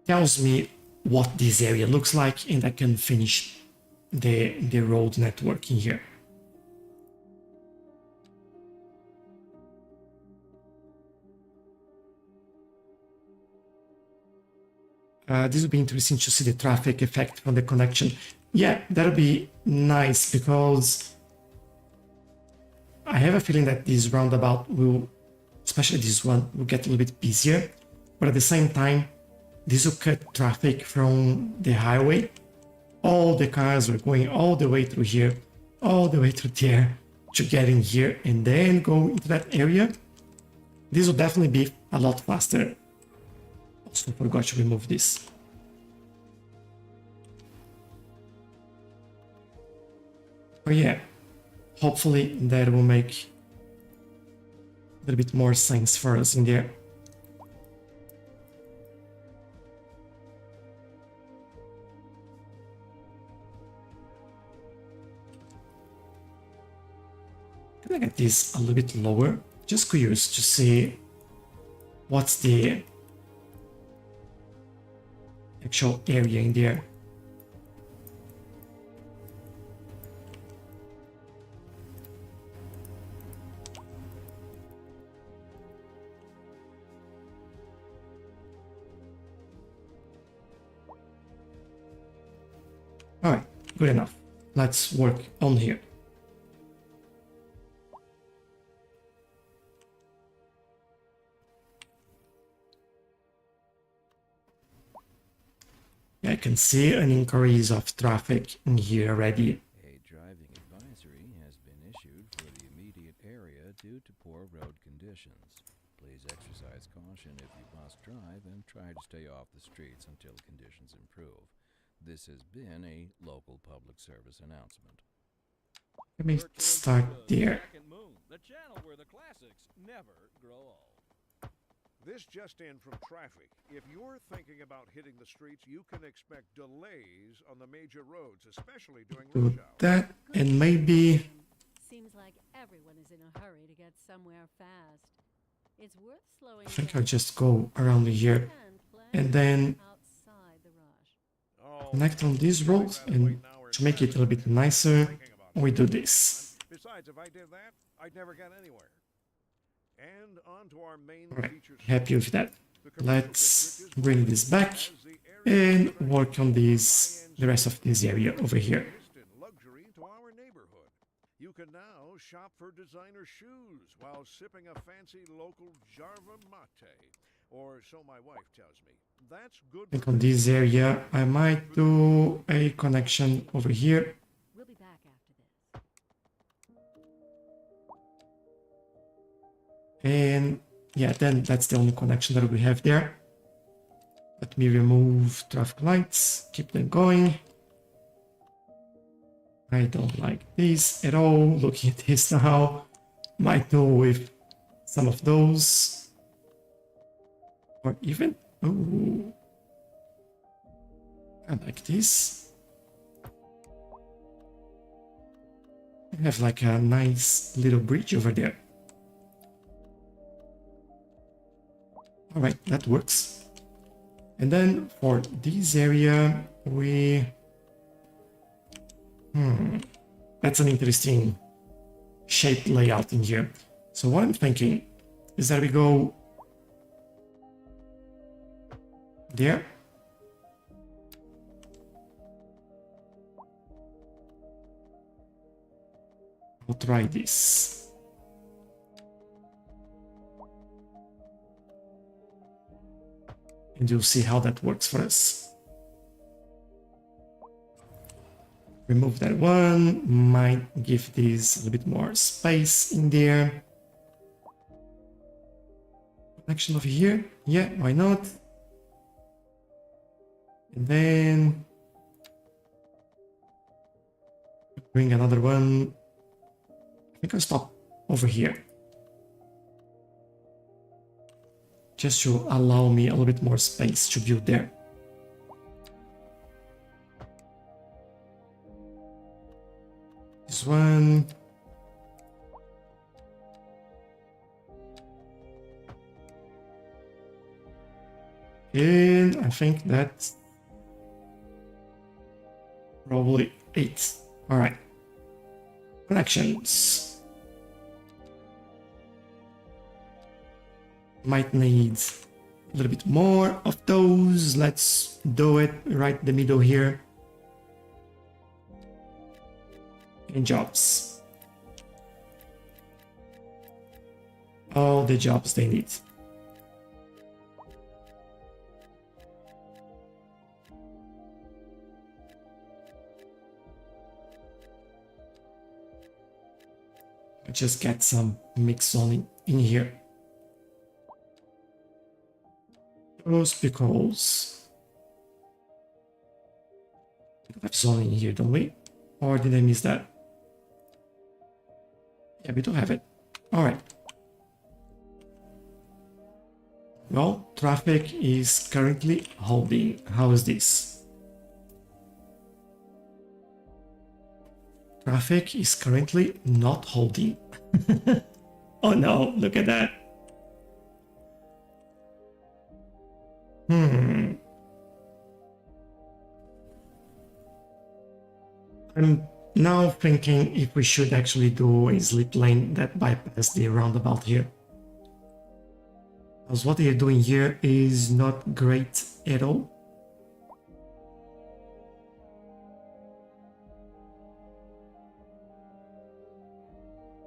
tells me what this area looks like, and I can finish the road network in here. This will be interesting to see the traffic effect from the connection. Yeah, that'll be nice, because I have a feeling that this roundabout will, especially this one, will get a little bit busier, but at the same time, this will cut traffic from the highway. All the cars are going all the way through here, all the way through there to get in here and then go into that area. This will definitely be a lot faster. Also forgot to remove this. Oh yeah, hopefully that will make a little bit more sense for us in there. Can I get this a little bit lower? Just curious to see what's the actual area in there. Alright, good enough. Let's work on here. I can see an increase of traffic in here already. A driving advisory has been issued for the immediate area due to poor road conditions. Please exercise caution if you must drive and try to stay off the streets until conditions improve. This has been a local public service announcement. Let me start there. Second Moon, the channel where the classics never grow old. This just in from traffic. If you're thinking about hitting the streets, you can expect delays on the major roads, especially during Do rush hour. that and maybe Seems like everyone is in a hurry to get somewhere fast. It's worth slowing I think down I'll just go around here and plan and then outside the rush. Oh, connect on these roads, and to make it a little bit nicer, we do this. Besides, if I did that, I'd never get anywhere. And on to our main Alright, feature. happy with that. The commercial Let's district is bring this back as the area and that work on brings the rest of this area over here. instant luxury to our neighborhood. You can now shop for designer shoes while sipping a fancy local Jarva mate, or so my wife tells me. That's good. I think on this area I might do a connection over here. We'll be back after this. And yeah, then that's the only connection that we have there. Let me remove traffic lights, keep them going. I don't like this at all. Looking at this now, might do with some of those. Or even, oh, I like this. I have like a nice little bridge over there. Alright, that works. And then for this area, we... that's an interesting shaped layout in here. So what I'm thinking is that we go there. I'll try this. And you'll see how that works for us. Remove that one, might give this a little bit more space in there. Connection over here, yeah, why not? And then bring another one. I think I'll stop over here. Just to allow me a little bit more space to build there. This one. And I think that's probably 8. All right. Connections. Might need a little bit more of those. Let's do it right in the middle here. And jobs. All the jobs they need. Just get some mix on in here. Just because we don't have zoning here, don't we? Or did I miss that? Yeah, we do have it. All right. Well, traffic is currently holding. How is this? Traffic is currently not holding. Oh no, look at that. I'm now thinking if we should actually do a slip lane that bypass the roundabout here. Because what they're doing here is not great at all.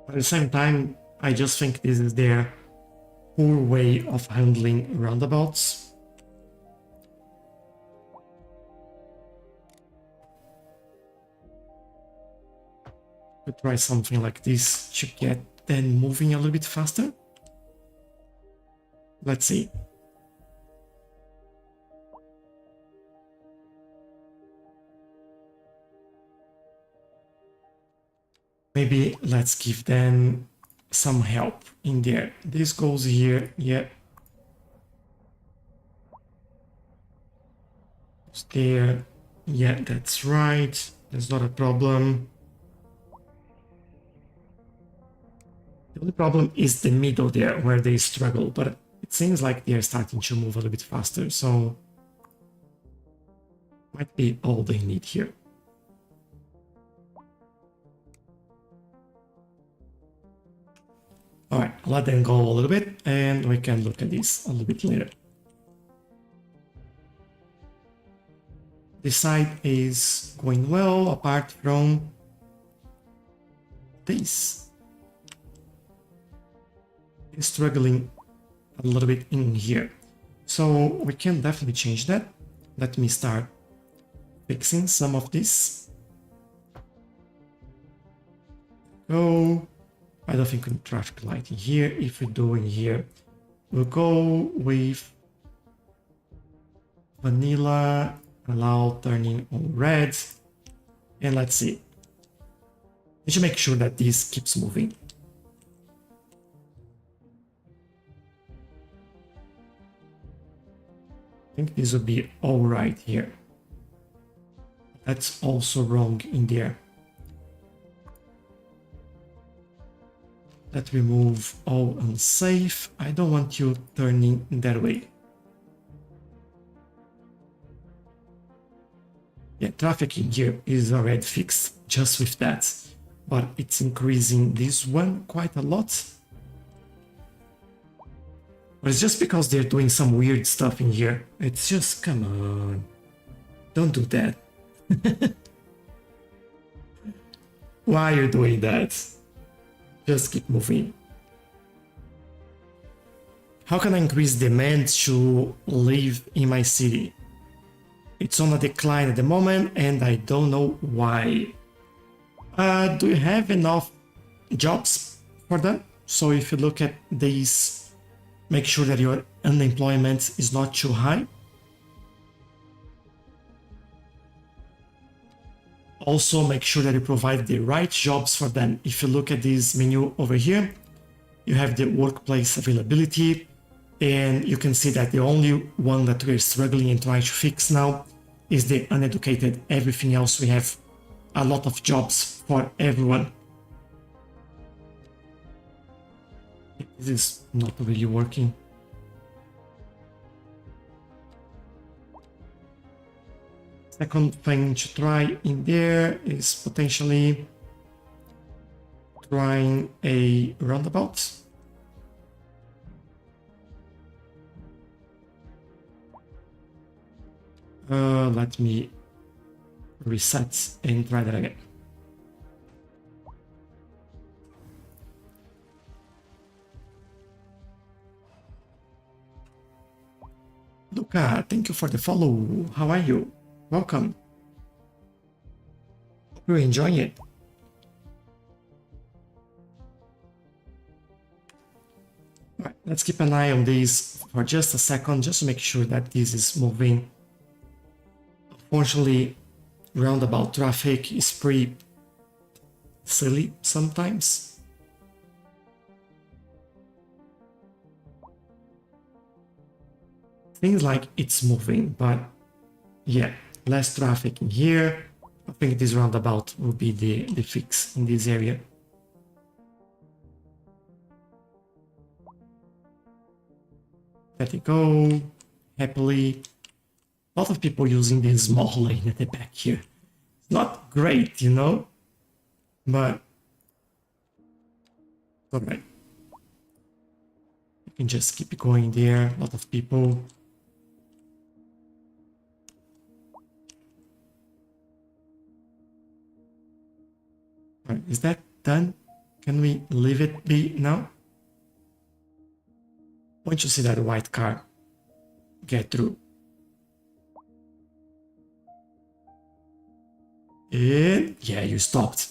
But at the same time, I just think this is their poor way of handling roundabouts. Could try something like this to get them moving a little bit faster. Let's see. Maybe let's give them some help in there. This goes here, yeah. It's there, yeah, that's right. That's not a problem. The only problem is the middle there where they struggle, but it seems like they're starting to move a little bit faster, so might be all they need here. Alright, let them go a little bit and we can look at this a little bit later. This side is going well apart from this. It's struggling a little bit in here. So we can definitely change that. Let me start fixing some of this. Go. I don't think we need traffic light in here. If we do in here, we'll go with vanilla, allow turning on red. And let's see. We should make sure that this keeps moving. I think this would be all right here. That's also wrong in there. Let's remove all unsafe. I don't want you turning that way. Yeah, traffic in here is already fixed just with that, but it's increasing this one quite a lot. But it's just because they're doing some weird stuff in here. It's just, come on, don't do that. Why are you doing that? Just keep moving. How can I increase demand to live in my city? It's on a decline at the moment and I don't know why. Do you have enough jobs for that? So if you look at these, make sure that your unemployment is not too high. Also make sure that you provide the right jobs for them. If you look at this menu over here, you have the workplace availability, and you can see that the only one that we're struggling and trying to fix now is the uneducated. Everything else we have a lot of jobs for everyone. This is not really working. Second thing to try in there is potentially trying a roundabout. Let me reset and try that again. Luca, thank you for the follow. How are you? Welcome. Hope you're enjoying it. Alright, let's keep an eye on this for just a second, just to make sure that this is moving. Unfortunately, roundabout traffic is pretty silly sometimes. Seems like it's moving, but yeah, less traffic in here. I think this roundabout will be the fix in this area. Let it go happily. A lot of people using this small lane at the back here. It's not great, you know, but alright. You can just keep going there. A lot of people. Alright, is that done? Can we leave it be now? Once you see that white car get through. And yeah, you stopped.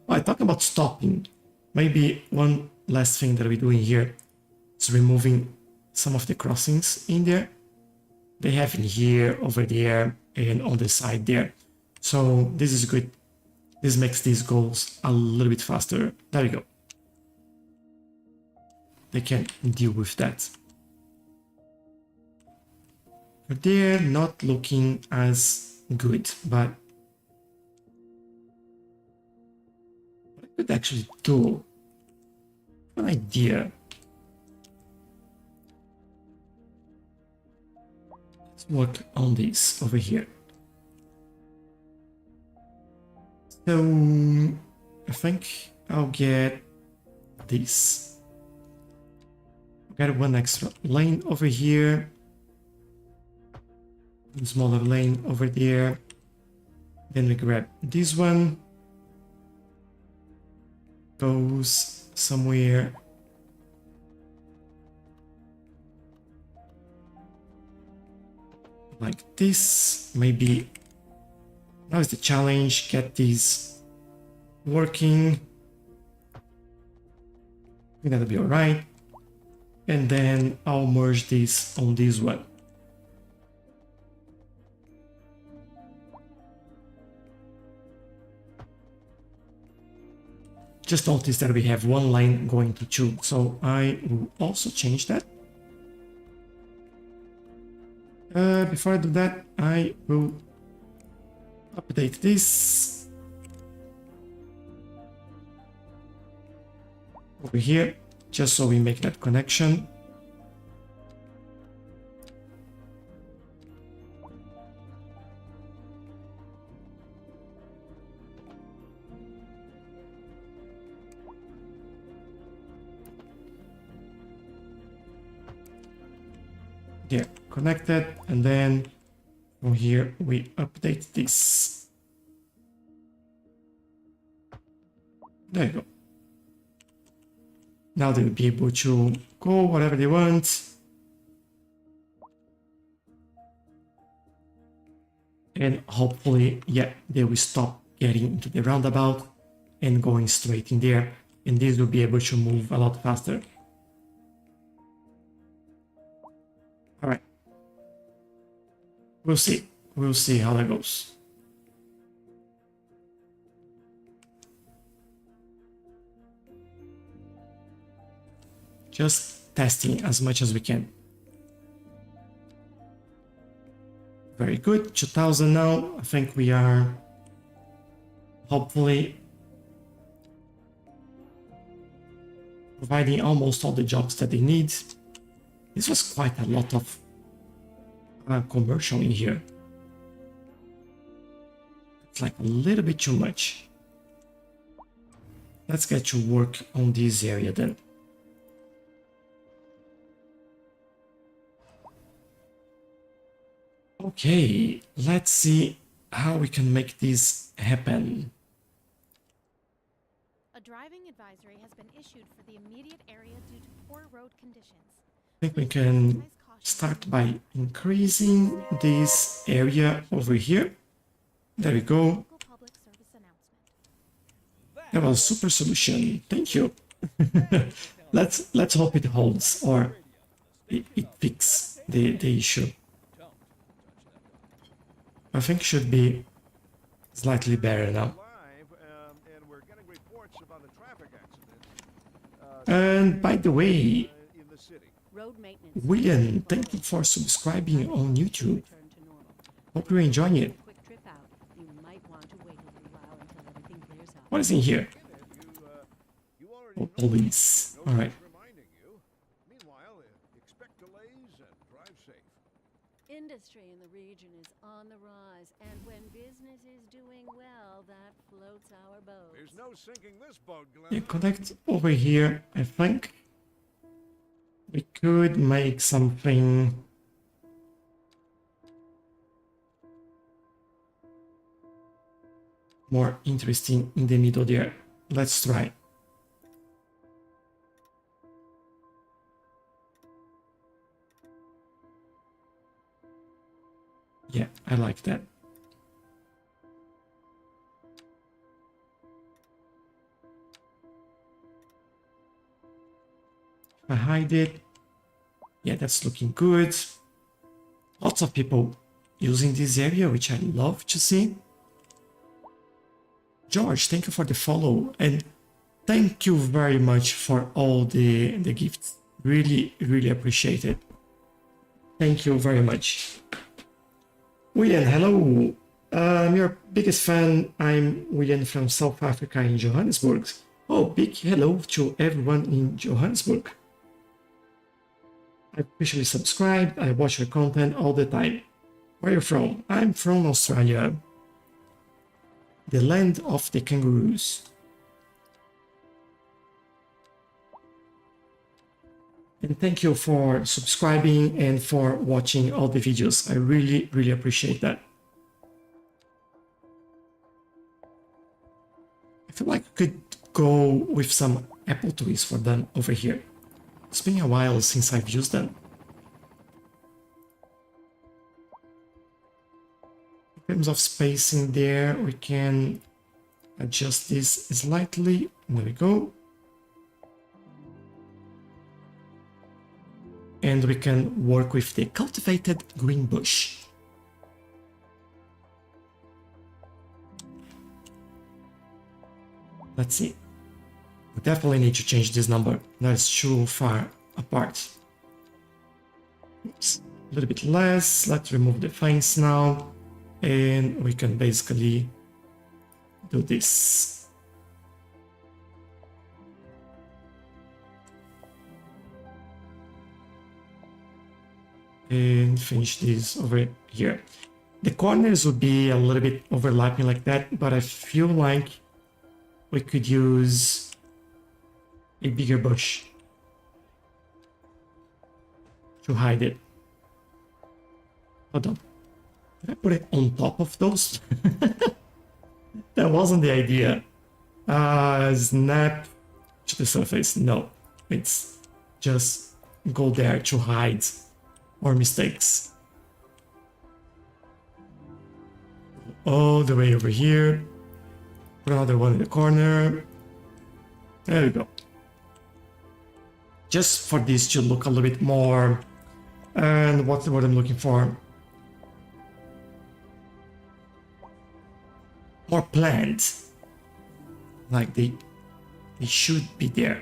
I talk about stopping. Maybe one last thing that we're doing here is removing some of the crossings in there. They have in here, over there, and on the side there. So this is good. This makes these goals a little bit faster. There we go. They can deal with that. They're not looking as good, but what I could actually do, an idea. Let's work on this over here. So I think I'll get this. I'll get one extra lane over here. A smaller lane over there. Then we grab this one. Goes somewhere. Like this. Maybe now is the challenge. Get these working. I think that'll be alright. And then I'll merge this on this one. Just notice that we have one line going to two, so I will also change that. Before I do that, I will update this over here, just so we make that connection. There, connected, and then from here we update this. There you go. Now they'll be able to go whatever they want. And hopefully, yeah, they will stop getting into the roundabout and going straight in there. And this will be able to move a lot faster. All right. We'll see. We'll see how that goes. Just testing as much as we can. Very good. 2000 now. I think we are hopefully providing almost all the jobs that they need. This was quite a lot of commercial in here. It's like a little bit too much. Let's get to work on this area then. Okay, let's see how we can make this happen. A driving advisory has been issued for the immediate area due to poor road conditions. I think we can start by increasing this area over here. There we go. Local public service announcement. That was a super solution. Thank you. let's hope it holds or it fixes the issue. I think it should be slightly better now. And we're getting reports about a traffic accident And by the way, in the city. Road maintenance. William, thank you for subscribing on YouTube. Return to normal. Hope you're enjoying it. Quick trip out. What is in here? You already Oh, know police. no All right. use reminding you. Meanwhile, expect delays and drive safe. Industry in the region is on the rise, and when business is doing well, that floats our boat. There's no sinking this boat, Glenn. Yeah, connect over here. I think we could make something more interesting in the middle there. Let's try. Yeah, I like that. If I hide it, yeah, that's looking good. Lots of people using this area, which I love to see. George, thank you for the follow, and thank you very much for all the gifts. Really, really appreciate it. Thank you very much. William, hello. I'm your biggest fan. I'm William from South Africa in Johannesburg. Oh, big hello to everyone in Johannesburg. I officially subscribed. I watch your content all the time. Where are you from? I'm from Australia, the land of the kangaroos. And thank you for subscribing and for watching all the videos. I really, really appreciate that. I feel like I could go with some apple trees for them over here. It's been a while since I've used them. In terms of spacing there, we can adjust this slightly. There we go. And we can work with the cultivated green bush. Let's see. We definitely need to change this number. That's too far apart. Oops. A little bit less. Let's remove the fence now. And we can basically do this. And finish this over here. The corners would be a little bit overlapping like that, but I feel like we could use a bigger bush to hide it. Hold on. Did I put it on top of those? That wasn't the idea. Snap to the surface. No, it's just go there to hide our mistakes. All the way over here. Put another one in the corner. There we go. Just for this to look a little bit more. And what's the word I'm looking for? More planned. Like they should be there.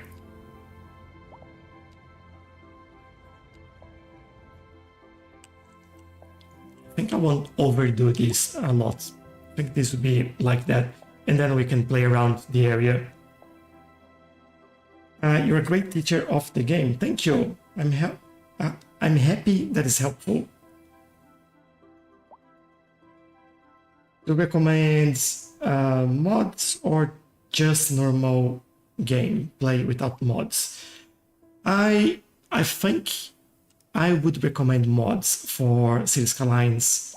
I think I won't overdo this a lot. I think this would be like that. And then we can play around the area. You're a great teacher of the game. Thank you. I'm happy that is helpful. Do you recommend mods or just normal game play without mods? I think I would recommend mods for Cities Skylines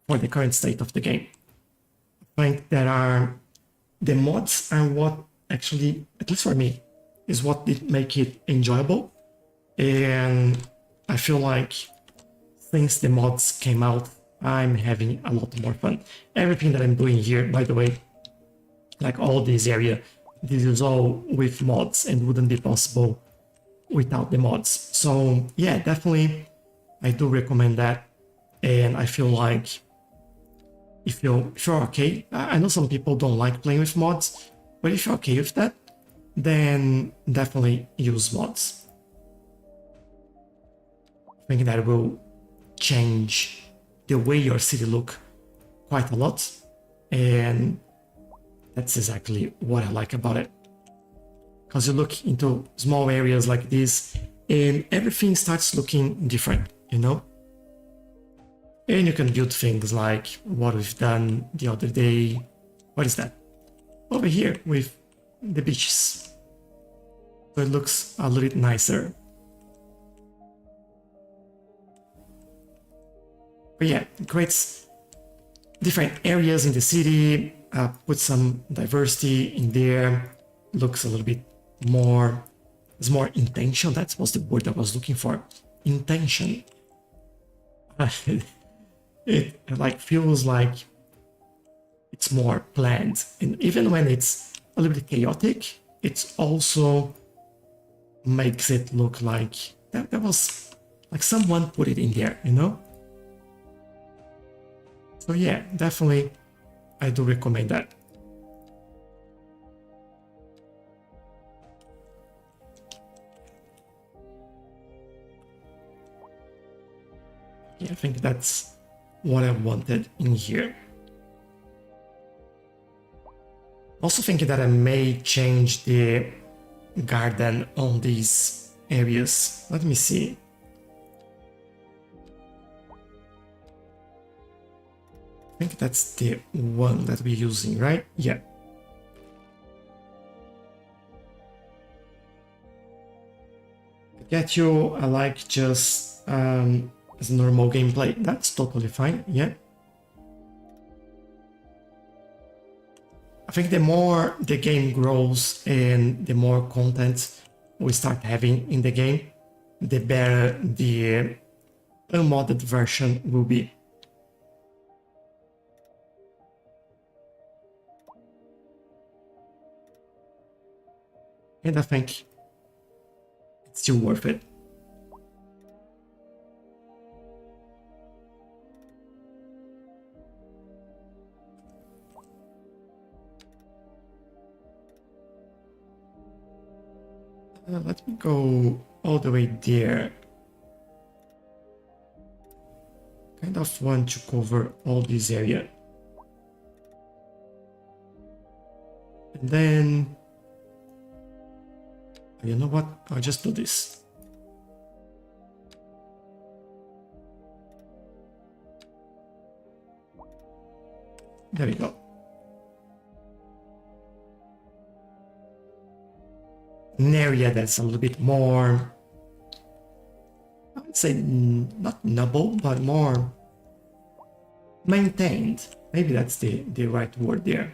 for the current state of the game. I think the mods are what actually, at least for me, is what did make it enjoyable. And I feel like since the mods came out, I'm having a lot more fun. Everything that I'm doing here, by the way, like all this area, this is all with mods and wouldn't be possible without the mods. So yeah, definitely, I do recommend that. And I feel like if you're okay, I know some people don't like playing with mods, but if you're okay with that, then definitely use mods. I think that will change the way your city look quite a lot, and That's exactly what I like about it. Because you look into small areas like this and everything starts looking different, you know? And you can build things like what we've done the other day. What is that? Over here with the beaches. So it looks a little bit nicer. But yeah, it creates different areas in the city, put some diversity in there, looks a little bit more, it's more intention. That was the word I was looking for. Intention. It like feels like it's more planned. And even when it's a little bit chaotic, it's also makes it look like that was like someone put it in there, you know? So yeah, definitely I do recommend that. Yeah, I think that's what I wanted in here. Also thinking that I may change the garden on these areas. Let me see. I think that's the one that we're using, right? Yeah. I get you. I like just as normal gameplay. That's totally fine. Yeah. I think the more the game grows and the more content we start having in the game, the better the unmodded version will be. And I think it's still worth it. Let me go all the way there. Kind of want to cover all this area. And then, you know what? I'll just do this. There we go. An area that's a little bit more, I would say not noble, but more maintained. Maybe that's the right word there.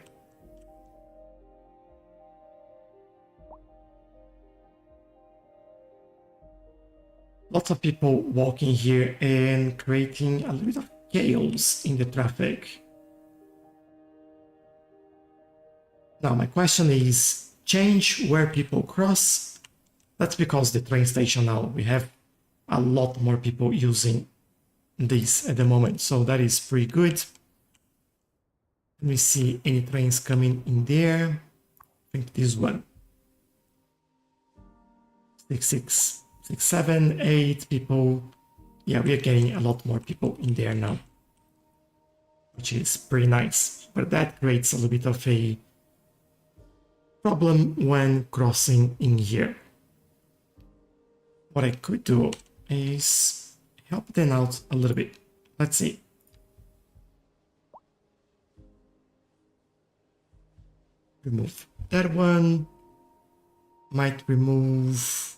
Lots of people walking here and creating a little bit of chaos in the traffic. Now my question is, change where people cross. That's because the train station now, we have a lot more people using this at the moment. So that is pretty good. Let me see any trains coming in there. I think this one. 6, 7, 8 people. Yeah, we are getting a lot more people in there now, which is pretty nice. But that creates a little bit of a problem when crossing in here. What I could do is help them out a little bit. Let's see. Remove that one. Might remove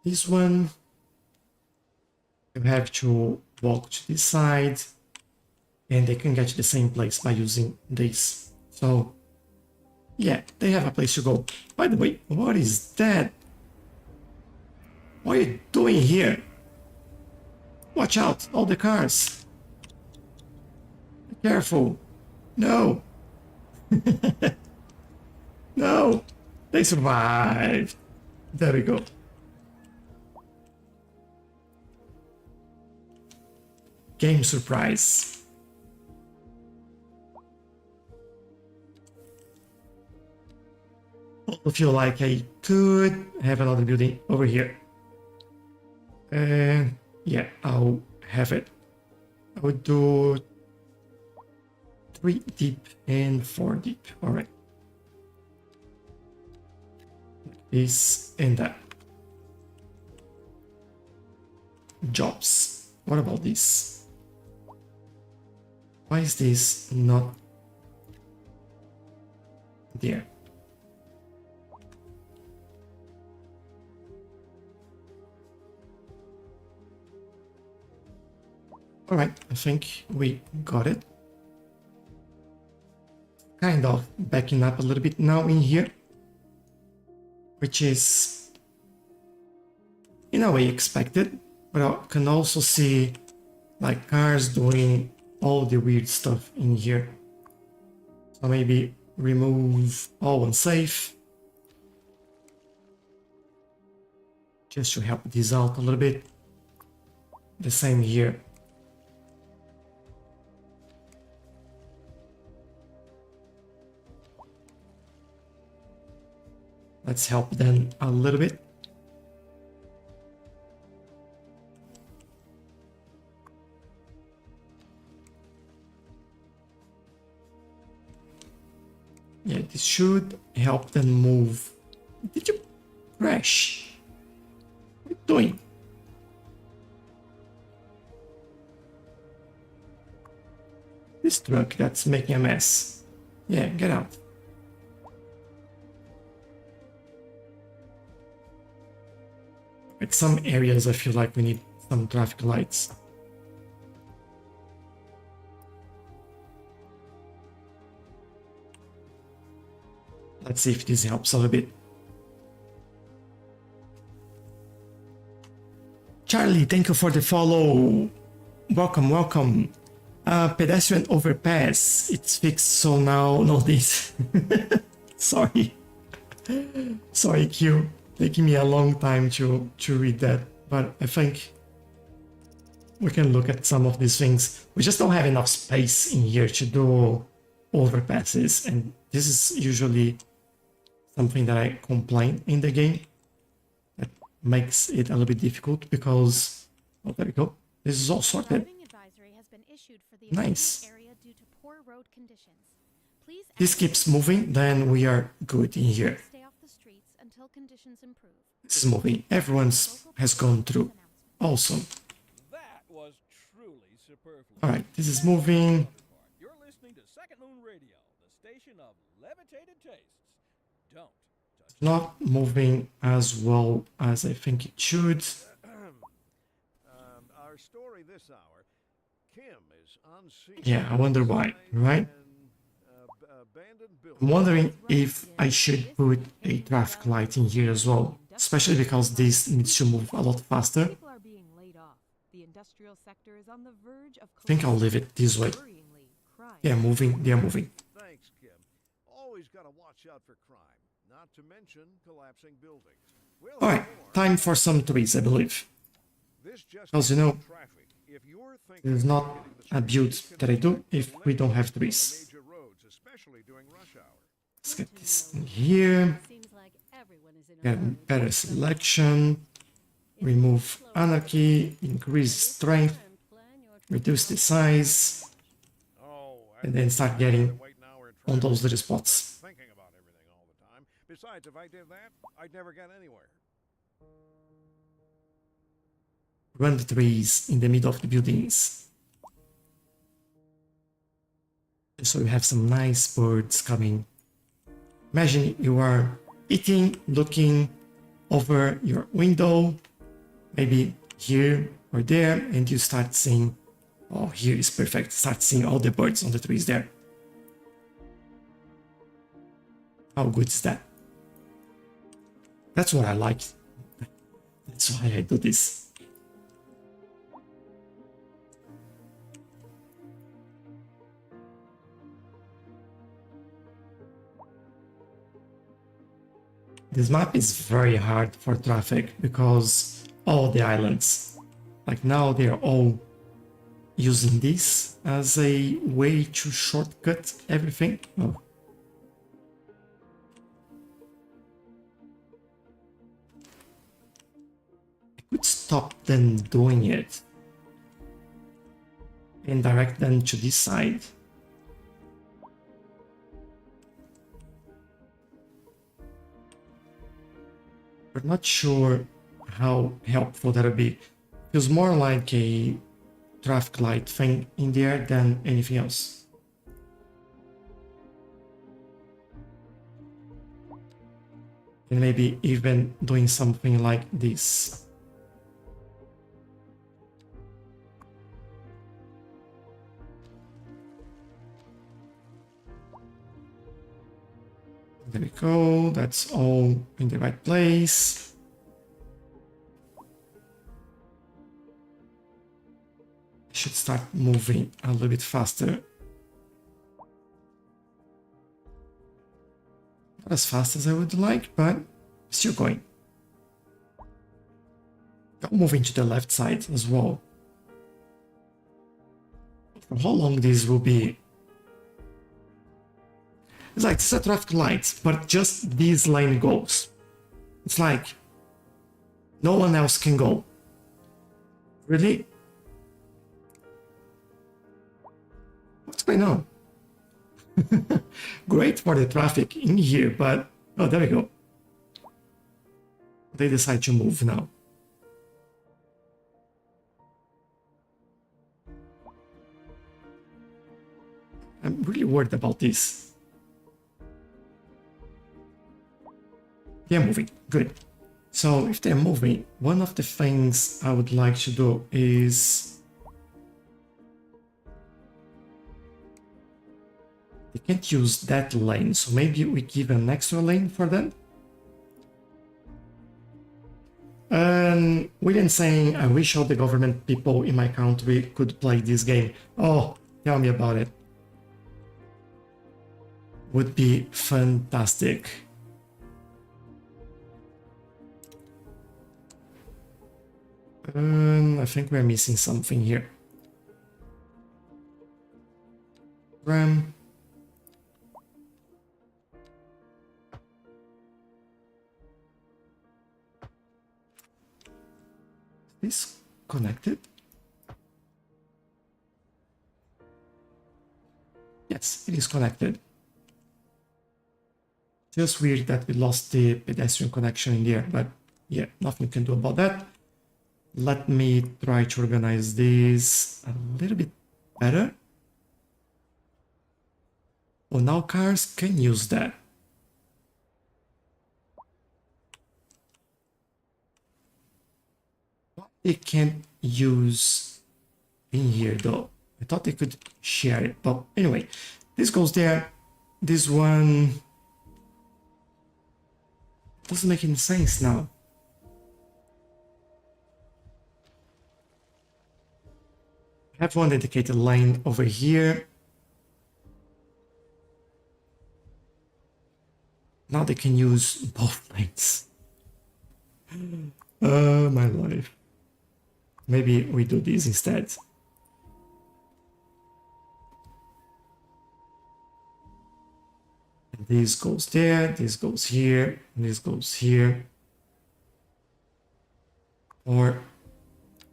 this one. You have to walk to this side and they can get to the same place by using this. So, yeah, they have a place to go. By the way, what is that? What are you doing here? Watch out, all the cars. Be careful. No. No. They survived. There we go. Game surprise. I feel like I could have another building over here. Yeah, I'll have it. I would do 3 deep and 4 deep. All right. This and that. Jobs. What about this? Why is this not there? All right, I think we got it. Kind of backing up a little bit now in here, which is in a way expected, but I can also see like cars doing all the weird stuff in here. So maybe remove all unsafe, just to help this out a little bit. The same here. Let's help them a little bit. Yeah, this should help them move. Did you crash? What are you doing? This truck that's making a mess. Yeah, get out. Like some areas I feel like we need some traffic lights. Let's see if this helps a little bit. Charlie, thank you for the follow. Welcome, welcome. Pedestrian overpass. It's fixed, so now no this. Sorry. Sorry, Q. Taking me a long time to read that, but I think we can look at some of these things. We just don't have enough space in here to do overpasses, and this is usually something that I complain in the game. That makes it a little bit difficult because, oh, there we go. This is all sorted. Driving advisory has been issued for the Nice. area due to poor road conditions. Please This keeps moving, then we are good in here. stay off the streets until conditions improve. This is moving. Everyone's has gone through. Awesome. That was truly superfluous. All right, this is moving. You're listening to Second Moon Radio, the station of levitated tastes. Don't touch Not moving as well as I think it should. Our story this hour, Kim is on scene. Yeah, I wonder why, right? Abandoned I'm building. wondering if I should put a traffic light in here as well, especially because this needs to move a lot faster. People are being laid off. The industrial sector is on the verge of I think I'll leave it this way. worryingly crime. Yeah, moving, they're moving. Thanks, Kim. Always gotta watch out for crime, not to mention collapsing buildings. We'll Alright, have more. time for some trees, I believe. This just As you know, traffic. If you're thinking there's of not hitting the a streets, build you can that I do avoid if we don't have delays trees. on the major roads, especially during rush hour. Let's get this in here. Seems like everyone is in a Get hurry. better selection. Remove anarchy. Increase strength. Reduce the size. Oh, And then start getting wait an hour in on traffic. those little spots. Thinking about everything all the time. Besides, if I did that, I'd never get anywhere. Run the trees in the middle of the buildings. So you have some nice birds coming. Imagine you are eating, looking over your window, maybe here or there, and you start seeing, oh, here is perfect. Start seeing all the birds on the trees there. How good is that? That's what I like. That's why I do this. This map is very hard for traffic because all the islands, like now they're all using this as a way to shortcut everything. Oh. I could stop them doing it and direct them to this side. But not sure how helpful that'll be. Feels more like a traffic light thing in there than anything else. And maybe even doing something like this. There we go, that's all in the right place. Should start moving a little bit faster. Not as fast as I would like, but still going. I'm moving to the left side as well. For how long this will be? It's like it's a traffic light, but just this lane goes. It's like no one else can go. Really? What's going on? Great for the traffic in here, but oh, there we go. They decide to move now. I'm really worried about this. They're moving, good. So if they're moving, one of the things I would like to do is they can't use that lane, so maybe we give an extra lane for them. William saying, I wish all the government people in my country could play this game. Oh, tell me about it. Would be fantastic. I think we're missing something here. RAM. Is connected? Yes, it is connected. Just weird that we lost the pedestrian connection in there, but yeah, nothing we can do about that. Let me try to organize this a little bit better. Well, now cars can use that. They can't use in here though. I thought they could share it, but anyway, this goes there. This one doesn't make any sense now. I have one dedicated line over here. Now they can use both lanes. My life. Maybe we do this instead. And this goes there, this goes here, and this goes here. Or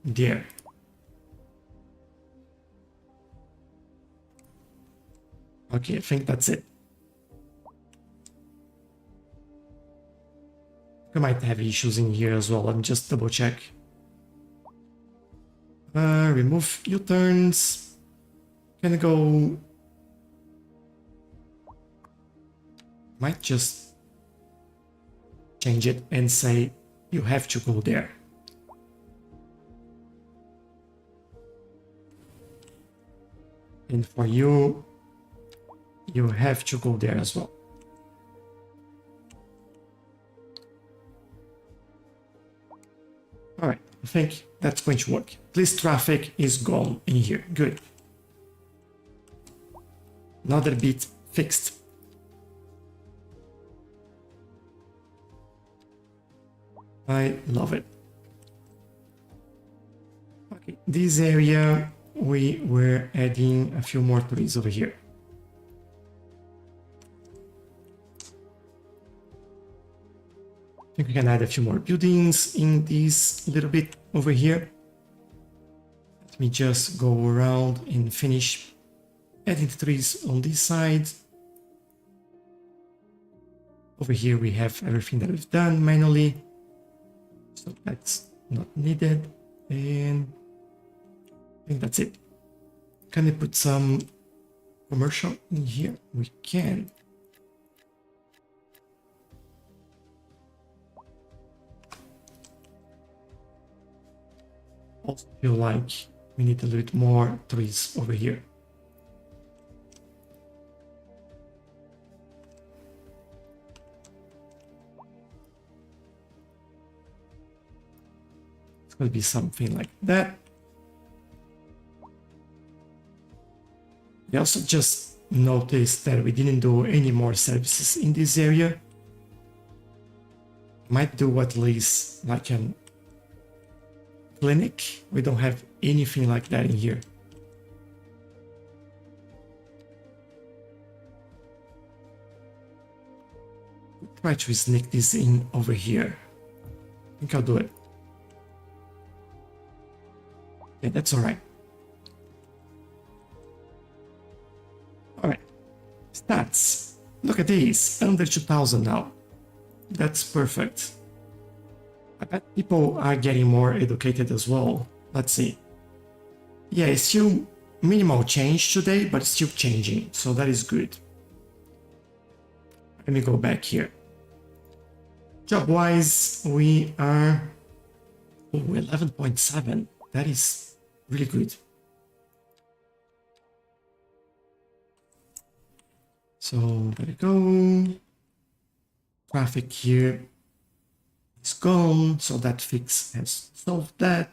there. Okay, I think that's it. We might have issues in here as well. Let me just double check. Remove U-turns. Can I go? Might just change it and say you have to go there. And for you, you have to go there as well. All right, I think that's going to work. At least traffic is gone in here. Good. Another bit fixed. I love it. Okay, this area, we were adding a few more trees over here. I think we can add a few more buildings in this little bit over here. Let me just go around and finish adding the trees on this side. Over here we have everything that we've done manually. So that's not needed. And I think that's it. Can we put some commercial in here? We can. Also feel like we need a little bit more trees over here. It's going to be something like that. We also just noticed that we didn't do any more services in this area. Might do at least like an clinic. We don't have anything like that in here. Try to sneak this in over here. I think I'll do it. Yeah, that's all right. All right, stats. Look at these, under 2,000 now. That's perfect. I bet people are getting more educated as well. Let's see. Yeah, it's still minimal change today, but it's still changing, so that is good. Let me go back here. Job-wise, we are 11.7. That is really good. So there we go. Traffic here is gone, so that fix has solved that.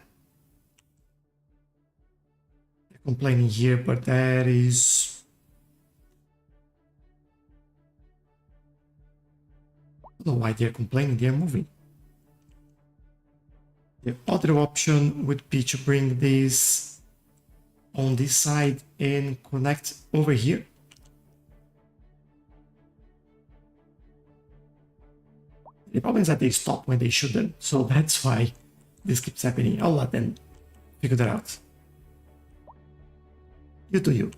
They're complaining here, but that is... I don't know why they're complaining, they're moving. The other option would be to bring this on this side and connect over here. The problem is that they stop when they shouldn't, so that's why this keeps happening. I'll let them figure that out. You do you.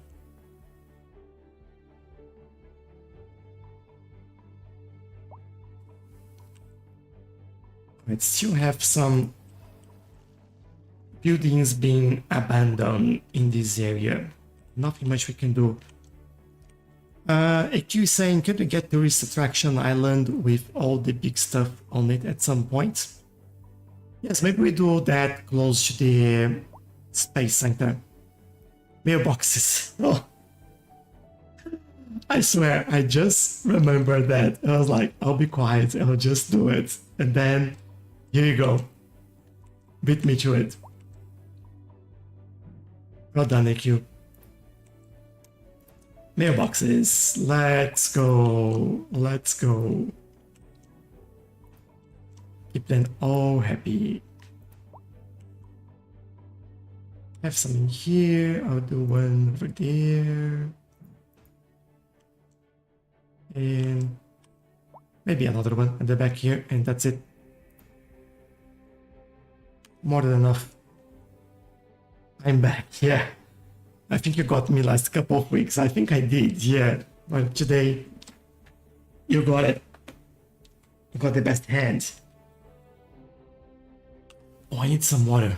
I still have some buildings being abandoned in this area. Nothing much we can do. AQ is saying, can we get tourist attraction island with all the big stuff on it at some point? Yes, maybe we do that close to the space center. Mailboxes. Oh, I swear, I just remembered that. I was like, I'll be quiet, I'll just do it. And then, here you go. Beat me to it. Well done, AQ. Mailboxes. Let's go. Let's go. Keep them all happy. Have some in here. I'll do one over there. And maybe another one at the back here. And that's it. More than enough. I'm back. Yeah. I think you got me last couple of weeks. I think I did, yeah. But today, you got it. You got the best hand. Oh, I need some water.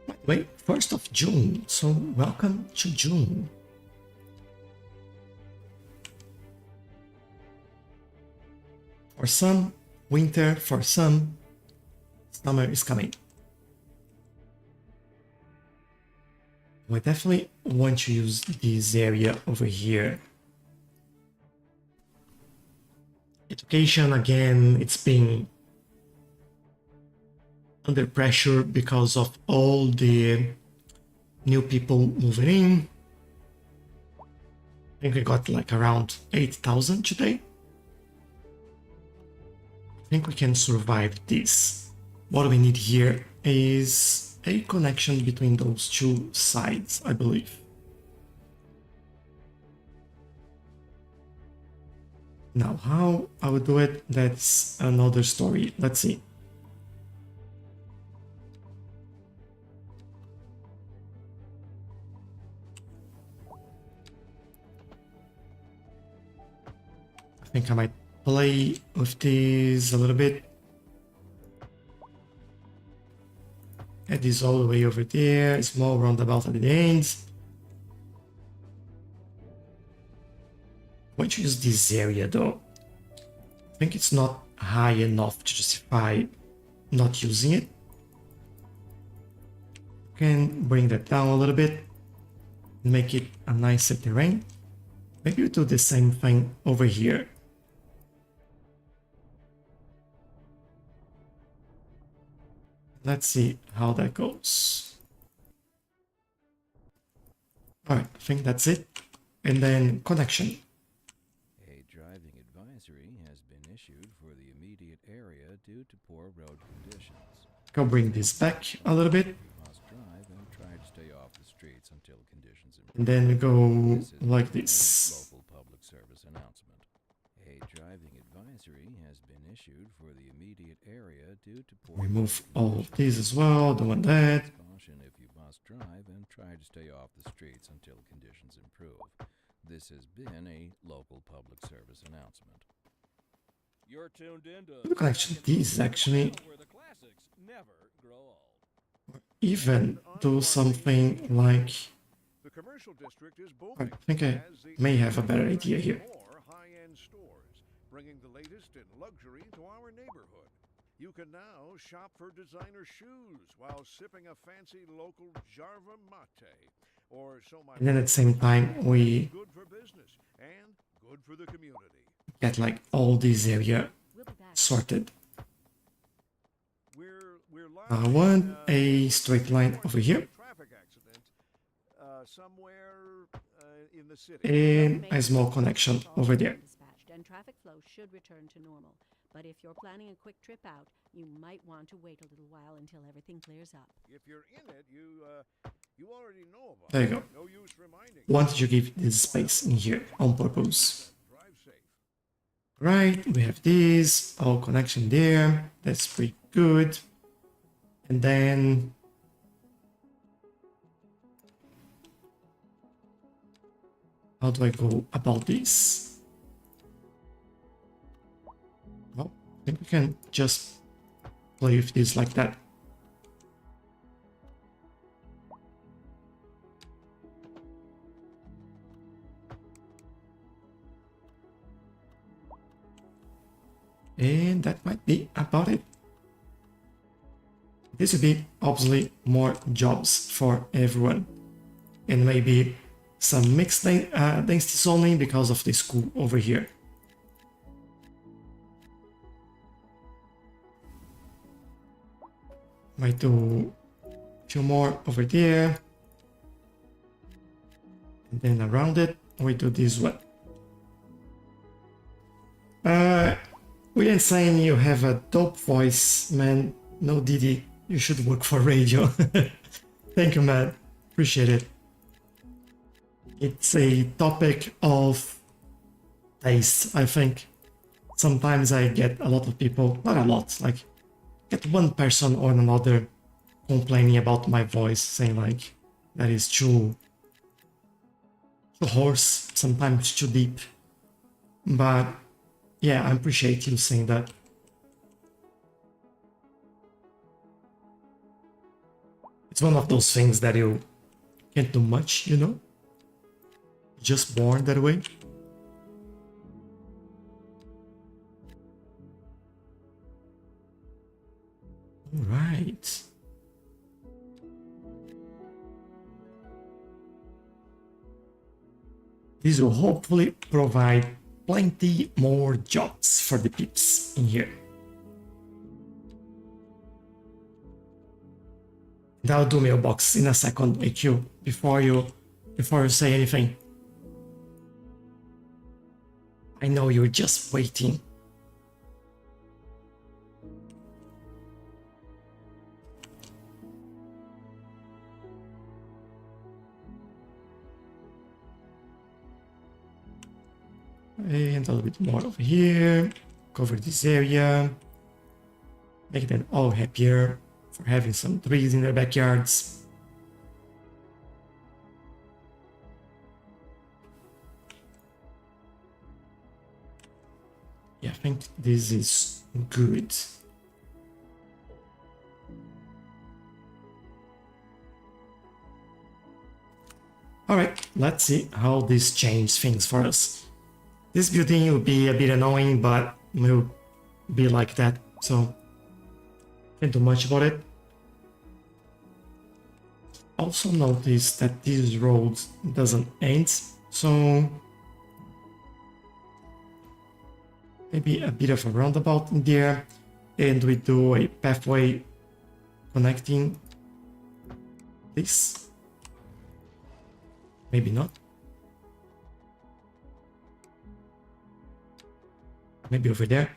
By the way, 1st of June, so welcome to June. For some, winter. For some, summer is coming. We definitely want to use this area over here. Education, again, it's been under pressure because of all the new people moving in. I think we got like around 8,000 today. I think we can survive this. What we need here is a connection between those two sides, I believe. Now, how I would do it, that's another story. Let's see. think I might play with this a little bit. Add this all the way over there, small roundabout at the end. Why don't you use this area though? I think it's not high enough to justify not using it. Can bring that down a little bit, make it a nicer terrain. Maybe we do the same thing over here. Let's see how that goes. Alright, I think that's it. And then connection. A driving advisory has been issued for the immediate area due to poor road conditions. Go bring this back a little bit. You must drive and try to stay off the streets until conditions improve. And then we go This is like a this. local public service announcement. A driving advisory has been issued for the immediate area due to poor Remove road all of these as well, don't want that. Caution if you must drive and try to stay off the streets until conditions improve. This has been a local public service announcement. You're tuned in to We can actually these actually where the classics never grow old. even do something like The commercial district is I booming. think I as the may have a city better attracts idea here. More high-end stores, bringing the latest in luxury to our neighborhood. You can now shop for designer shoes while sipping a fancy local Jarva mate, or so my And then at the same time we good for business and good for the community. get like all this area We'll be back. sorted. We're I live want in, a straight line over here traffic accident somewhere in the city. and a small connection over there. Dispatched and traffic flow should return to normal. But if you're planning a quick trip out, you might want to wait a little while until everything clears up. If you're in it, you already know about There you it. go. No use reminding. Wanted to give this space in here on purpose. Drive safe. Right, we have this, all connection there, that's pretty good. And then how do I go about this? Well, I think we can just play with this like that. And that might be about it. This would be obviously more jobs for everyone. And maybe some mixed density zoning because of the school over here. Might do a few more over there. And then around it, we do this one. William saying you have a dope voice, man. No, Didi, you should work for radio. Thank you, man. Appreciate it. It's a topic of taste, I think. Sometimes I get a lot of people, not a lot, like get one person or another complaining about my voice, saying like that is too hoarse, sometimes too deep. But yeah, I appreciate you saying that. It's one of those things that you can't do much, you know? Just born that way. All right. This will hopefully provide plenty more jobs for the peeps in here. And I'll do mailbox in a second, AQ, before you say anything. I know you're just waiting. And a little bit more over here. Cover this area. Make them all happier for having some trees in their backyards. think this is good. Alright, let's see how this changes things for us. This building will be a bit annoying, but will be like that, so can't do much about it. Also notice that this road doesn't end, so maybe a bit of a roundabout in there, and we do a pathway connecting this. Maybe not. Maybe over there.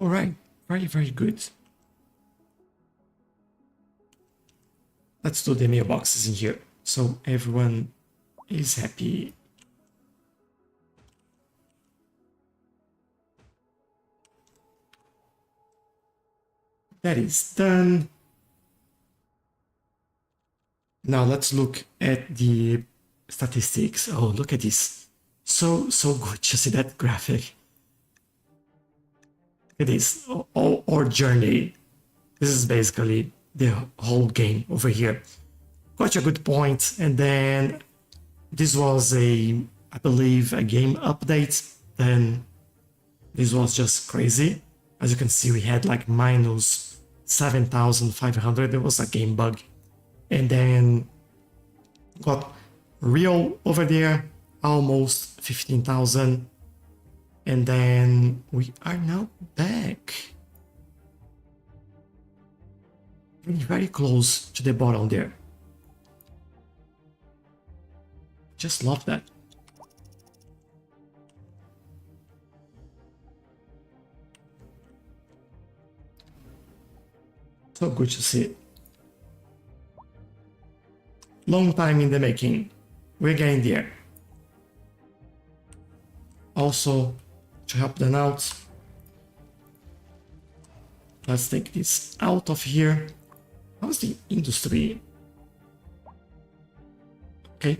All right, very, very good. Let's do the mailboxes in here so everyone is happy. That is done. Now let's look at the statistics. Oh, look at this. So good to see that graphic. It is our journey. This is basically the whole game over here. Quite a good point. And then this was I believe, a game update. Then this was just crazy. As you can see, we had like minus 7,500. There was a game bug. And then got real over there, almost 15,000. And then we are now back. Very close to the bottom there. Just love that. So good to see it. Long time in the making. We're getting there. Also, to help them out, let's take this out of here. How's the industry? Okay,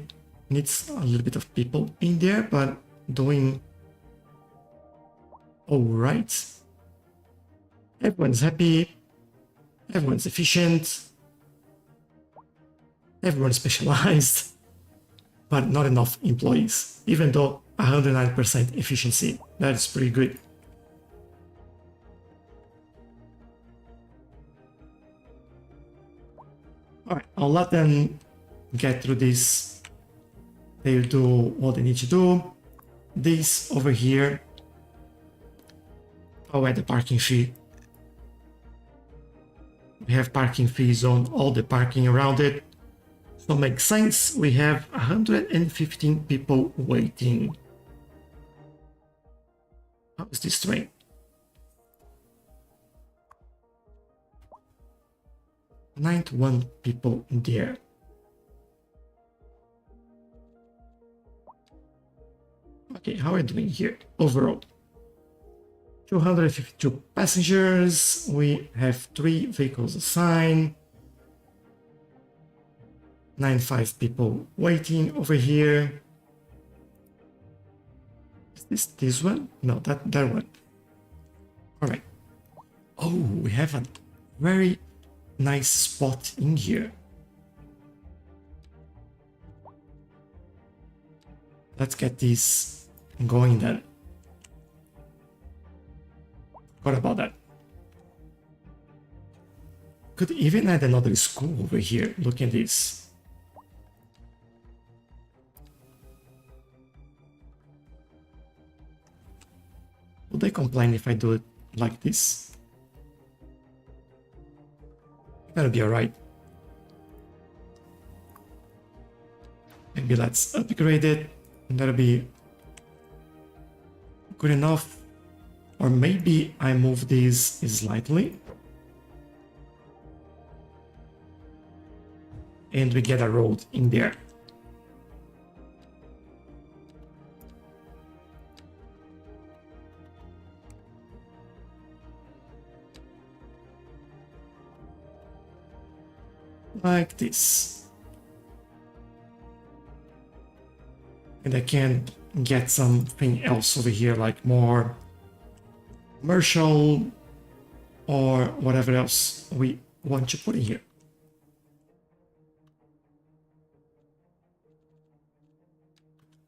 needs a little bit of people in there, but doing all right. Everyone's happy. Everyone's efficient. Everyone's specialized, but not enough employees, even though 109% efficiency. That is pretty good. Alright, I'll let them get through this. They'll do what they need to do. This over here, I'll add the parking fee. We have parking fees on all the parking around it. So makes sense. We have 115 people waiting. How is this train? One people in there. Okay, how are we doing here overall? 252 passengers. We have 3 vehicles assigned. 95 people waiting over here. Is this one? No, that one. All right. Oh, we have a very nice spot in here. Let's get this going then. What about that? Could even add another school over here. Look at this. Would they complain if I do it like this? That'll be alright. Maybe let's upgrade it, and that'll be good enough. Or maybe I move this slightly. And we get a road in there. like this. And I can get something else over here, like more commercial or whatever else we want to put in here.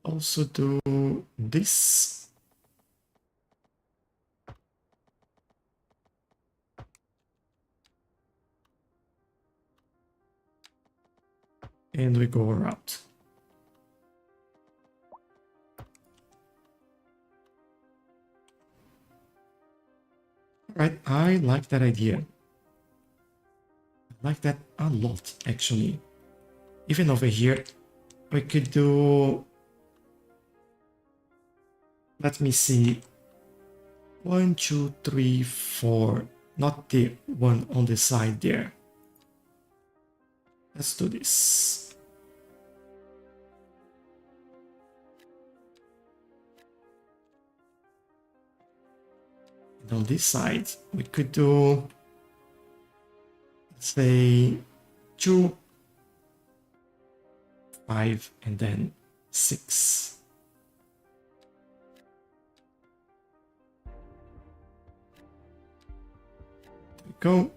Also do this. And we go around. Alright, I like that idea. I like that a lot, actually. Even over here, we could do... Let me see. 1, 2, 3, 4. Not the one on the side there. Let's do this. And on this side, we could do, say, 2, 5, and then 6. There we go.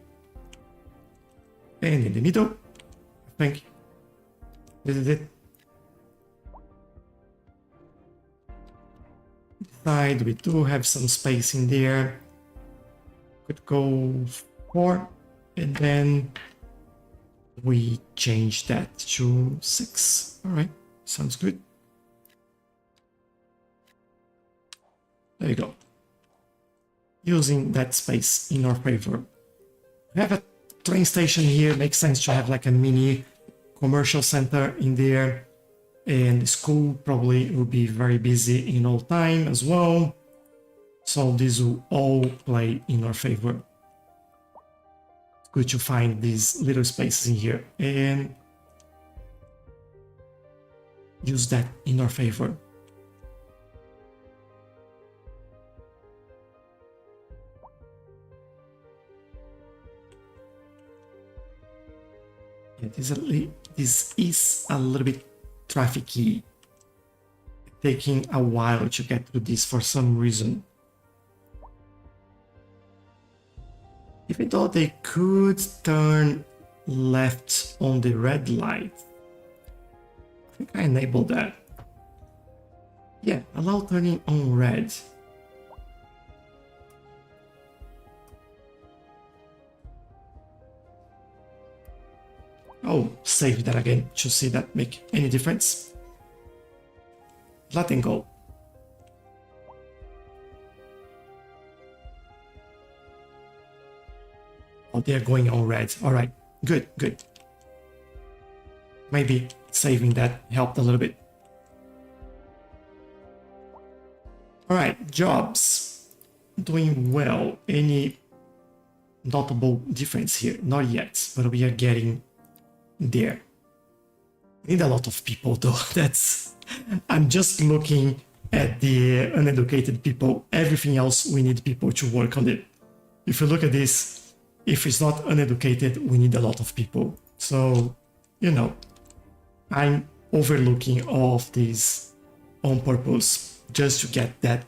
And in the middle, I think this is it. Side, we do have some space in there. Could go 4, and then we change that to 6. All right, sounds good. There you go. Using that space in our favor. We have a train station here. Makes sense to have like a mini commercial center in there. And the school probably will be very busy in all time as well. So this will all play in our favor. It's good to find these little spaces in here and use that in our favor. Yeah, this is a little bit trafficy, taking a while to get to this for some reason. Even though they could turn left on the red light. I think I enabled that. Yeah, allow turning on red. Oh, save that again to see that make any difference. Letting go. Oh, they're going on red. All right, good, good. Maybe saving that helped a little bit. All right, jobs. Doing well. Any notable difference here? Not yet, but we are getting there. Need a lot of people though. I'm just looking at the uneducated people. Everything else we need people to work on it. If you look at this, if it's not uneducated, we need a lot of people. So, you know, I'm overlooking all of these on purpose just to get that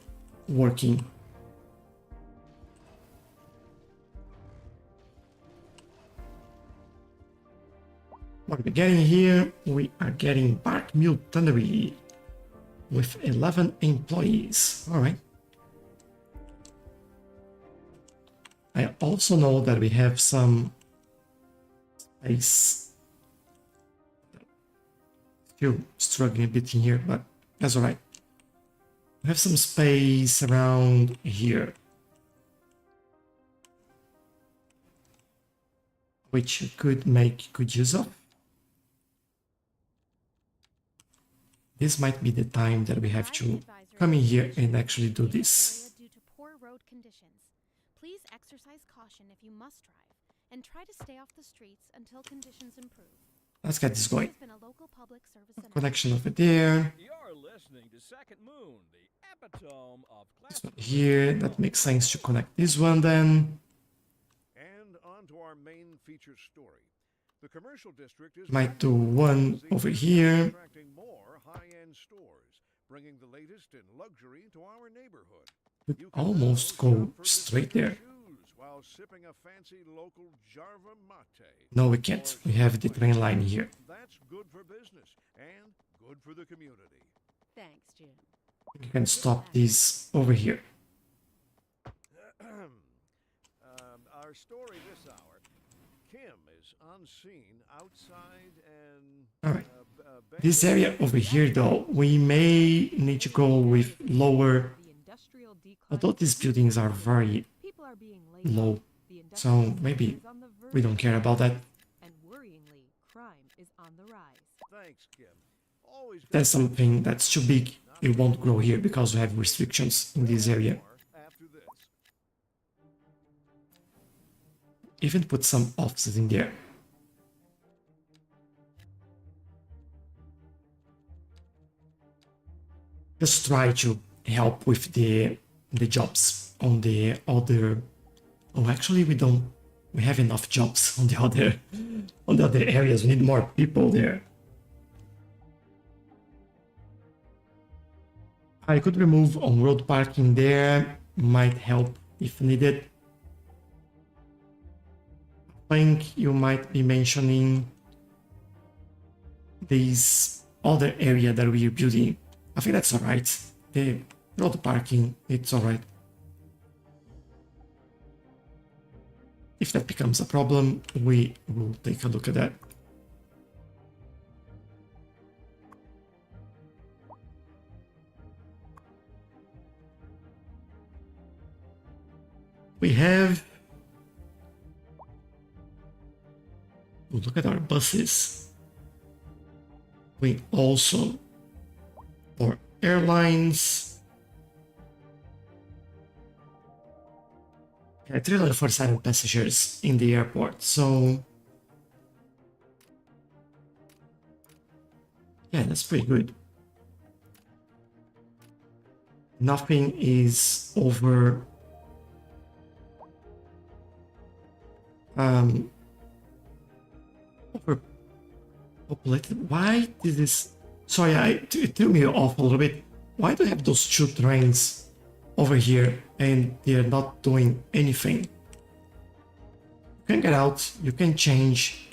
working. What are we getting here? We are getting Bark Mill Tannery with 11 employees. All right. I also know that we have some space. Still struggling a bit in here, but that's all right. We have some space around here, which you could make good use of. This might be the time that we have to come in here and actually do this. Due to poor road conditions. Please exercise caution if you must drive, and try to stay off the streets until conditions improve. Let's get this going. This has been a local public service Connection over there. You're listening to Second Moon, the epitome of This one here. That makes sense to connect this one then. And on to our main feature story. The commercial district is Might do one over here. attracting more high-end stores, bringing the latest in luxury to our neighborhood. Could You can almost now go shop for straight designer there. shoes while sipping a fancy local Jarva mate. No, we can't. We have the train line here. That's good for business and good for the community. Thanks, Jim. You can stop this over here. Our story this hour. Kim is on scene outside and... Alright. This area over here, though, we may need to go with lower... The industrial decline. Although these buildings are very People are being laid low, off. The so industrial sector maybe is on the verge we don't care about that. And worryingly, crime is on the rise. Thanks, Kim. Always There's something that's too big, it won't grow here because we have restrictions in this area. after this. Even put some offices in there. Just try to help with the jobs on the other. Oh, actually, we have enough jobs on the other areas. We need more people there. I could remove on-road parking there. Might help if needed. I think you might be mentioning this other area that we're building. I think that's alright. The road parking, it's alright. If that becomes a problem, we will take a look at that. We have... Look at our buses. We also... For airlines... Yeah, 347 passengers in the airport, so... Yeah, that's pretty good. Nothing is over... overpopulated. Why did this... Sorry, it threw me off a little bit. Why do I have those two trains over here and they're not doing anything? You can get out, you can change.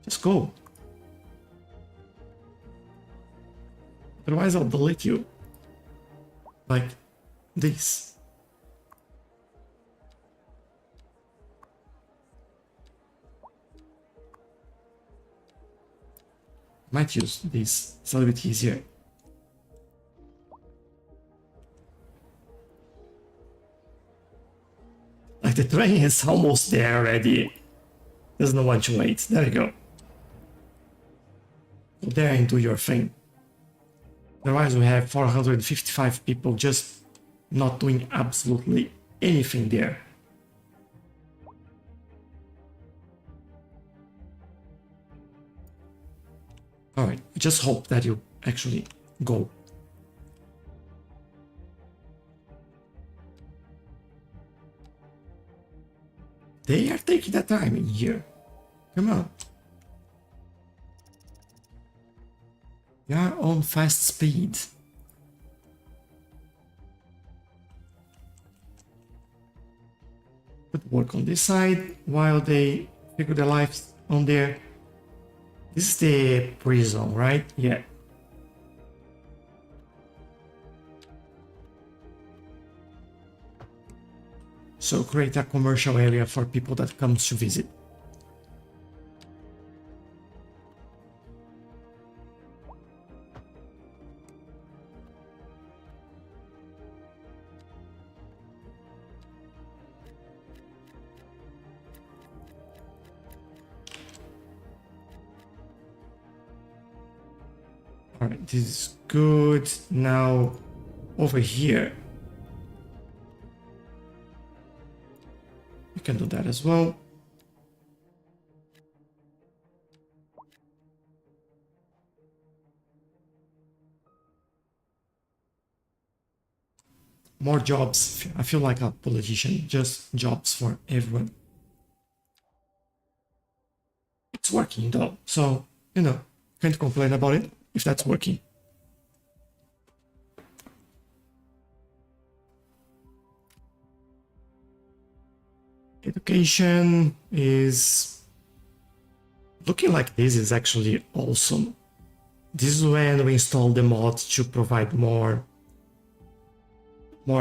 Just go. Otherwise I'll delete you. Like this. Might use this, it's a little bit easier. Like the train is almost there already. There's no one to wait. There you go. Go there and do your thing. Otherwise we have 455 people just not doing absolutely anything there. Alright, just hope that you actually go. They are taking their time in here. Come on. You are on fast speed. Could work on this side while they figure their lives on there. This is the prison, right? Yeah. So create a commercial area for people that comes to visit. Alright, this is good. Now, over here. You can do that as well. More jobs. I feel like a politician. Just jobs for everyone. It's working though, so, you know, can't complain about it if that's working. Education is looking like this is actually awesome. This is when we install the mod to provide more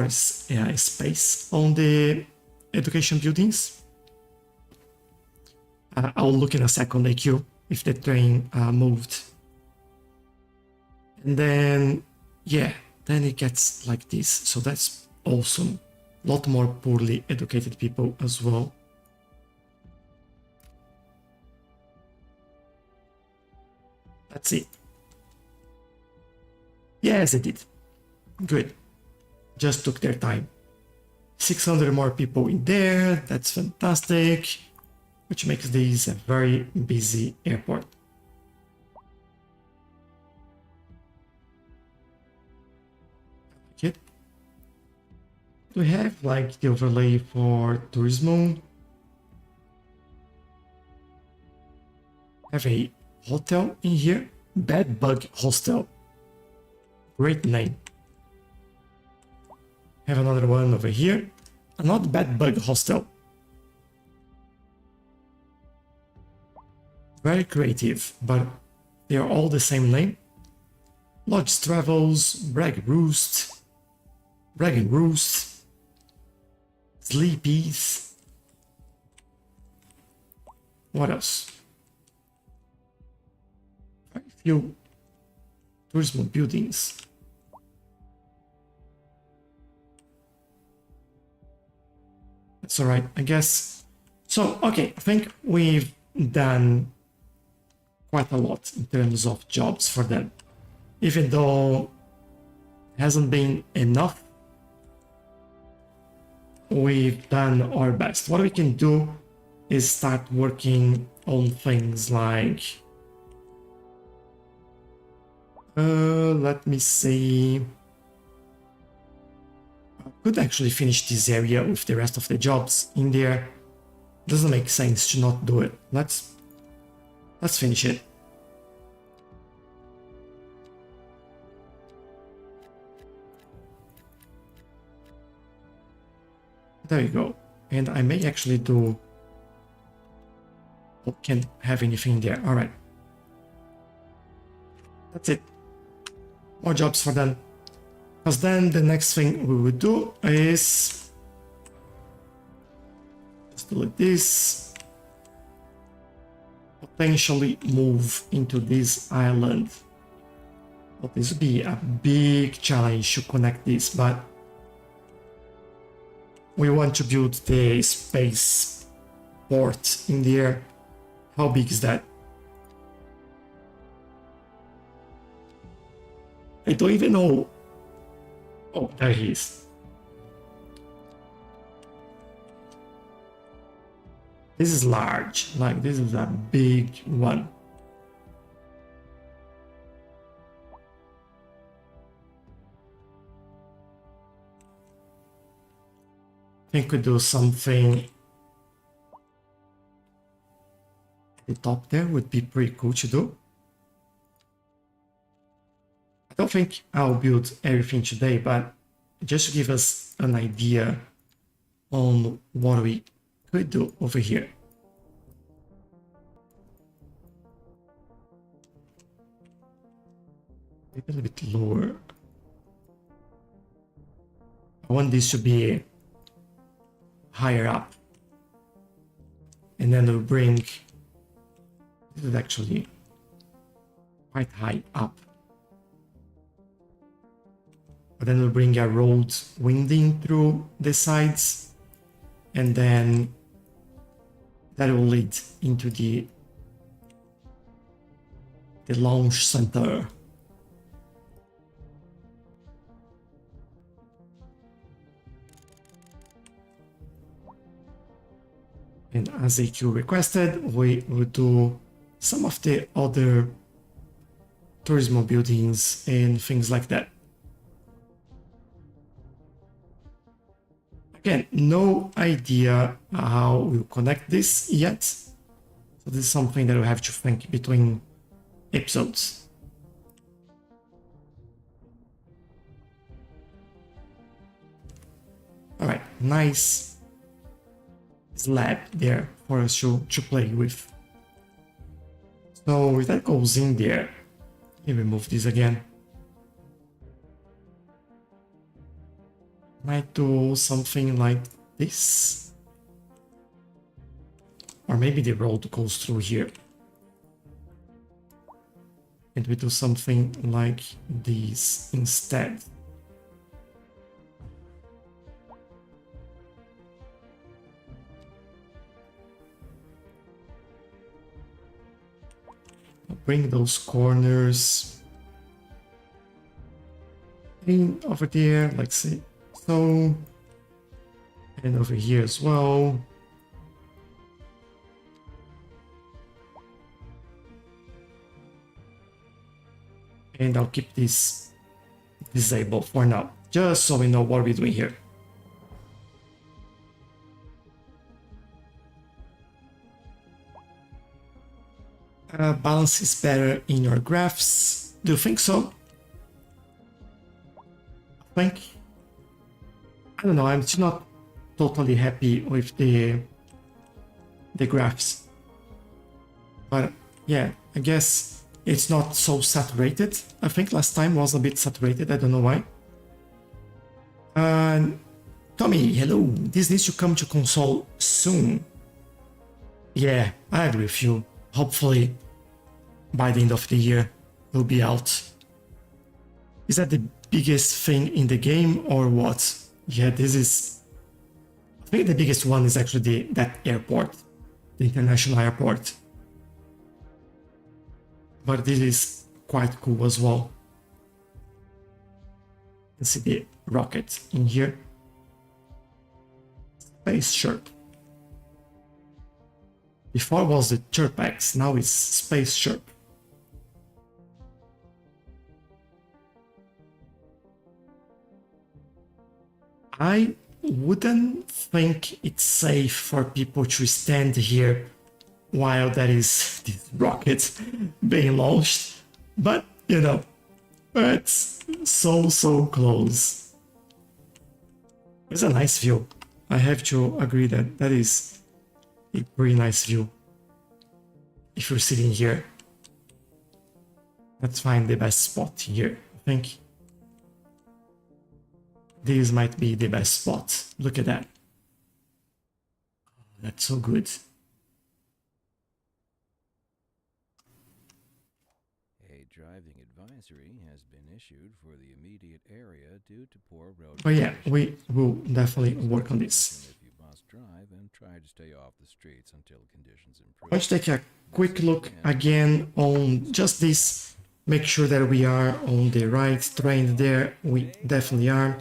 space on the education buildings. I'll look in a second, AQ, if the train moved. And then, yeah, then it gets like this. So that's awesome. A lot more poorly educated people as well. That's it. Yes, it did. Good. Just took their time. 600 more people in there. That's fantastic. Which makes this a very busy airport. Okay. Do we have like the overlay for tourism? Have a hotel in here. Bed Bug Hostel. Great name. Have another one over here. Not Bed Bug Hostel. Very creative, but they are all the same name. Lodge Travels, Brag and Roost, Sleepies. What else? Very few tourism buildings. That's alright, I guess. So, okay, I think we've done quite a lot in terms of jobs for them. Even though it hasn't been enough, we've done our best. What we can do is start working on things like let me see. I could actually finish this area with the rest of the jobs in there. Doesn't make sense to not do it. Let's finish it. There you go. And I may actually do... Oh, can't have anything there. Alright. That's it. More jobs for them. Because then the next thing we would do is... Let's do like this. Potentially move into this island. But this would be a big challenge to connect this, but we want to build the space port in the air. How big is that? I don't even know. Oh, there he is. This is large, like this is a big one. I think we do something at the top there would be pretty cool to do. I don't think I'll build everything today, but just to give us an idea on what we could do over here. Maybe a little bit lower. I want this to be higher up. And then we'll bring... This is actually quite high up. But then we'll bring a road winding through the sides. And then that will lead into the launch center. And as AQ requested, we will do some of the other tourism buildings and things like that. Again, no idea how we'll connect this yet. So this is something that we have to think between episodes. Alright, nice slab there for us to play with. So if that goes in there, let me remove this again. Might do something like this. Or maybe the road goes through here. And we do something like this instead. Bring those corners in over there, like say so, and over here as well. And I'll keep this disabled for now, just so we know what we're doing here. Balance is better in your graphs. Do you think so? I don't know, I'm still not totally happy with the graphs. But yeah, I guess it's not so saturated. I think last time was a bit saturated, I don't know why. Tommy, hello. This needs to come to console soon. Yeah, I agree with you. Hopefully, by the end of the year, it'll be out. Is that the biggest thing in the game or what? Yeah, this is... I think the biggest one is actually that airport. The international airport. But this is quite cool as well. You can see the rocket in here. Spaceship. Before was the Chirpax, now it's Spaceship. I wouldn't think it's safe for people to stand here while there is this rocket being launched, but you know, it's so close. It's a nice view. I have to agree that that is a pretty nice view. If you're sitting here, let's find the best spot here. I think this might be the best spot. Look at that. That's so good. A driving advisory has been issued for the immediate area due to poor road But yeah, conditions. we will definitely work on this. If you must drive and try to stay off the streets until conditions improve. Let's take a quick look again on just this. Make sure that we are on the right train there. We definitely are.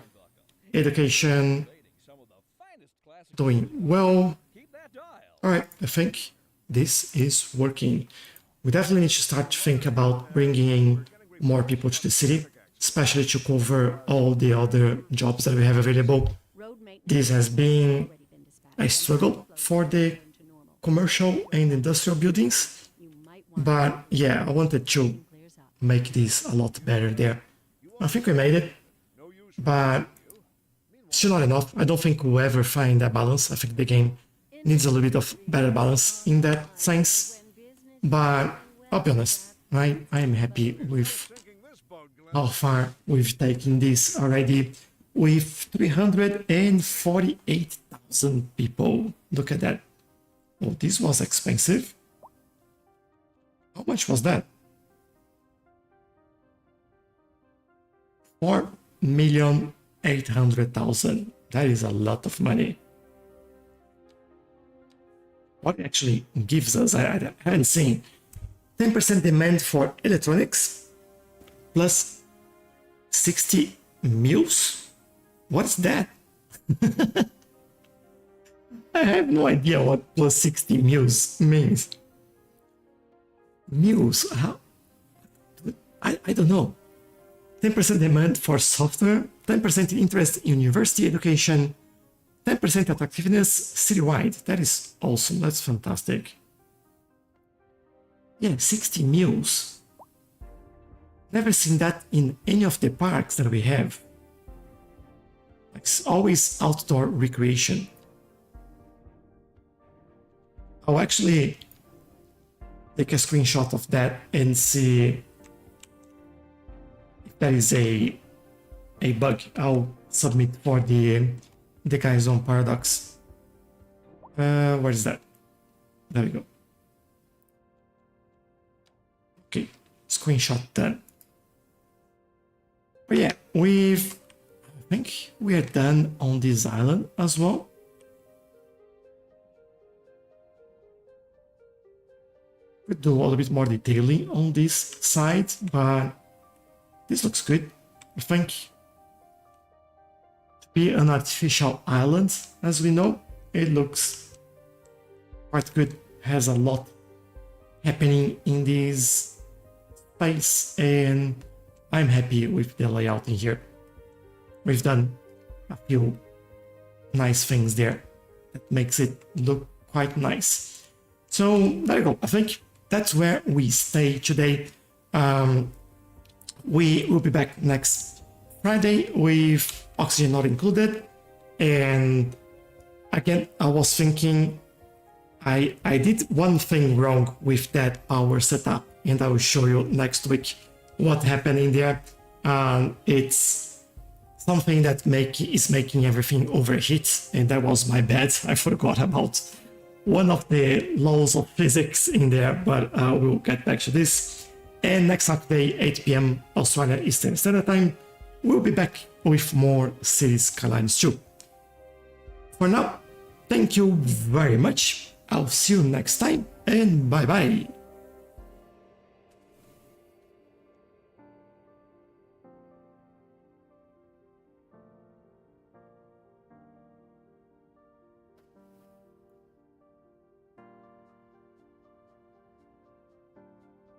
Education, Some of the finest classic doing well. keep that dial. Alright, I think this is working. We definitely need to start to think about bringing in more people to the city, especially to cover all the other jobs that we have available. Road maintenance This has been already been dispatched. a struggle for the To normal. commercial and industrial buildings, You might want but yeah, I wanted to clears up. make this a lot better there. I think we made it, but still not enough. I don't think we'll ever find that balance. I think the game needs a little bit of better balance in that sense. But I'll be honest, I am happy with how far we've taken this already with 348,000 people. Look at that. Oh, this was expensive. How much was that? 4,800,000. That is a lot of money. What it actually gives us, I haven't seen. 10% demand for electronics plus 60 mils? What's that? I have no idea what plus 60 mils means. Mils? How? I don't know. 10% demand for software, 10% interest in university education, 10% attractiveness citywide. That is awesome. That's fantastic. Yeah, 60 meals. Never seen that in any of the parks that we have. It's always outdoor recreation. I'll actually take a screenshot of that and see if that is a bug. I'll submit for the guys on Paradox. Where is that? There we go. Okay, screenshot done. But yeah, I think we are done on this island as well. We do a little bit more detailing on this side, but this looks good. I think to be an artificial island, as we know, it looks quite good. Has a lot happening in this space, and I'm happy with the layout in here. We've done a few nice things there that makes it look quite nice. So there you go. I think that's where we stay today. We will be back next Friday with oxygen not included. And again, I was thinking I did one thing wrong with that power setup, and I will show you next week what happened in there. It's something that is making everything overheat, and that was my bad. I forgot about one of the laws of physics in there, but we'll get back to this. And next Saturday, 8 p.m. Australia Eastern Standard Time, we'll be back with more Cities Skylines 2. For now, thank you very much. I'll see you next time, and bye bye.